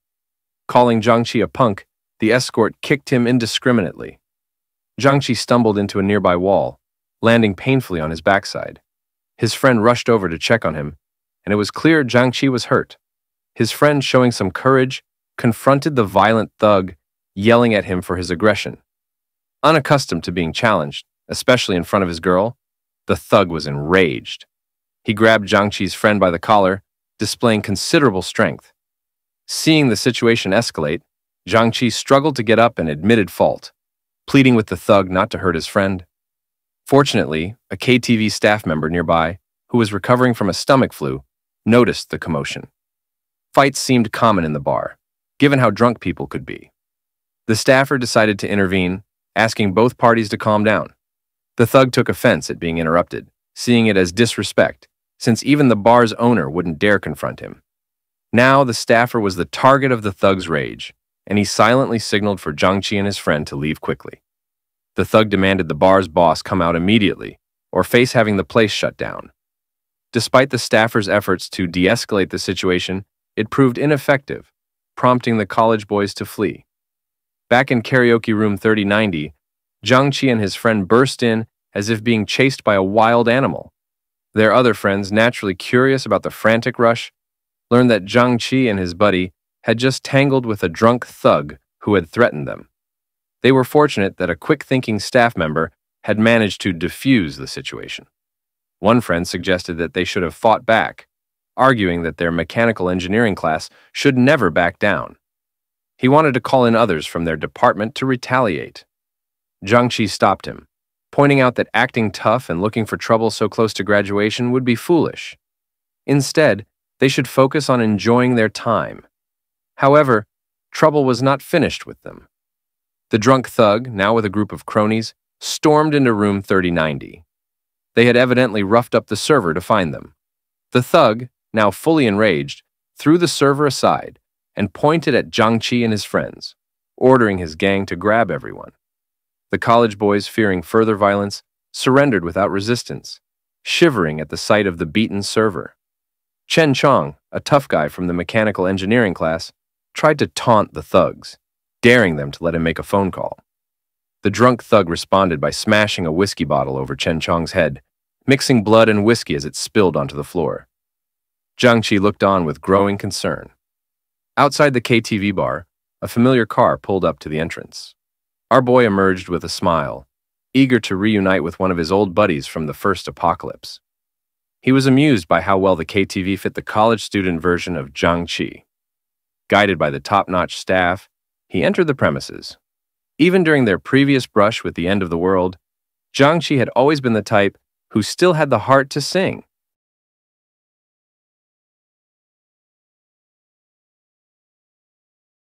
Calling Zhang Qi a punk, the escort kicked him indiscriminately. Zhang Qi stumbled into a nearby wall, landing painfully on his backside. His friend rushed over to check on him, and it was clear Zhang Qi was hurt. His friend, showing some courage, confronted the violent thug, yelling at him for his aggression. Unaccustomed to being challenged, especially in front of his girl, the thug was enraged. He grabbed Zhang Qi's friend by the collar, displaying considerable strength. Seeing the situation escalate, Zhang Qi struggled to get up and admitted fault, pleading with the thug not to hurt his friend. Fortunately, a KTV staff member nearby, who was recovering from a stomach flu, noticed the commotion. Fights seemed common in the bar, given how drunk people could be. The staffer decided to intervene, asking both parties to calm down. The thug took offense at being interrupted, seeing it as disrespect, since even the bar's owner wouldn't dare confront him. Now the staffer was the target of the thug's rage, and he silently signaled for Zhang Qi and his friend to leave quickly. The thug demanded the bar's boss come out immediately, or face having the place shut down. Despite the staffer's efforts to de-escalate the situation, it proved ineffective, prompting the college boys to flee. Back in karaoke room 3090, Zhang Qi and his friend burst in as if being chased by a wild animal. Their other friends, naturally curious about the frantic rush, learned that Zhang Qi and his buddy had just tangled with a drunk thug who had threatened them. They were fortunate that a quick-thinking staff member had managed to defuse the situation. One friend suggested that they should have fought back, arguing that their mechanical engineering class should never back down. He wanted to call in others from their department to retaliate. Zhang Qi stopped him, pointing out that acting tough and looking for trouble so close to graduation would be foolish. Instead, they should focus on enjoying their time. However, trouble was not finished with them. The drunk thug, now with a group of cronies, stormed into room 3090. They had evidently roughed up the server to find them. The thug, now fully enraged, threw the server aside and pointed at Zhang Qi and his friends, ordering his gang to grab everyone. The college boys, fearing further violence, surrendered without resistance, shivering at the sight of the beaten server. Chen Chong, a tough guy from the mechanical engineering class, tried to taunt the thugs, daring them to let him make a phone call. The drunk thug responded by smashing a whiskey bottle over Chen Chong's head, mixing blood and whiskey as it spilled onto the floor. Zhang Qi looked on with growing concern. Outside the KTV bar, a familiar car pulled up to the entrance. Our boy emerged with a smile, eager to reunite with one of his old buddies from the first apocalypse. He was amused by how well the KTV fit the college student version of Jiang Xiaoyong. Guided by the top-notch staff, he entered the premises. Even during their previous brush with the end of the world, Jiang Xiaoyong had always been the type who still had the heart to sing.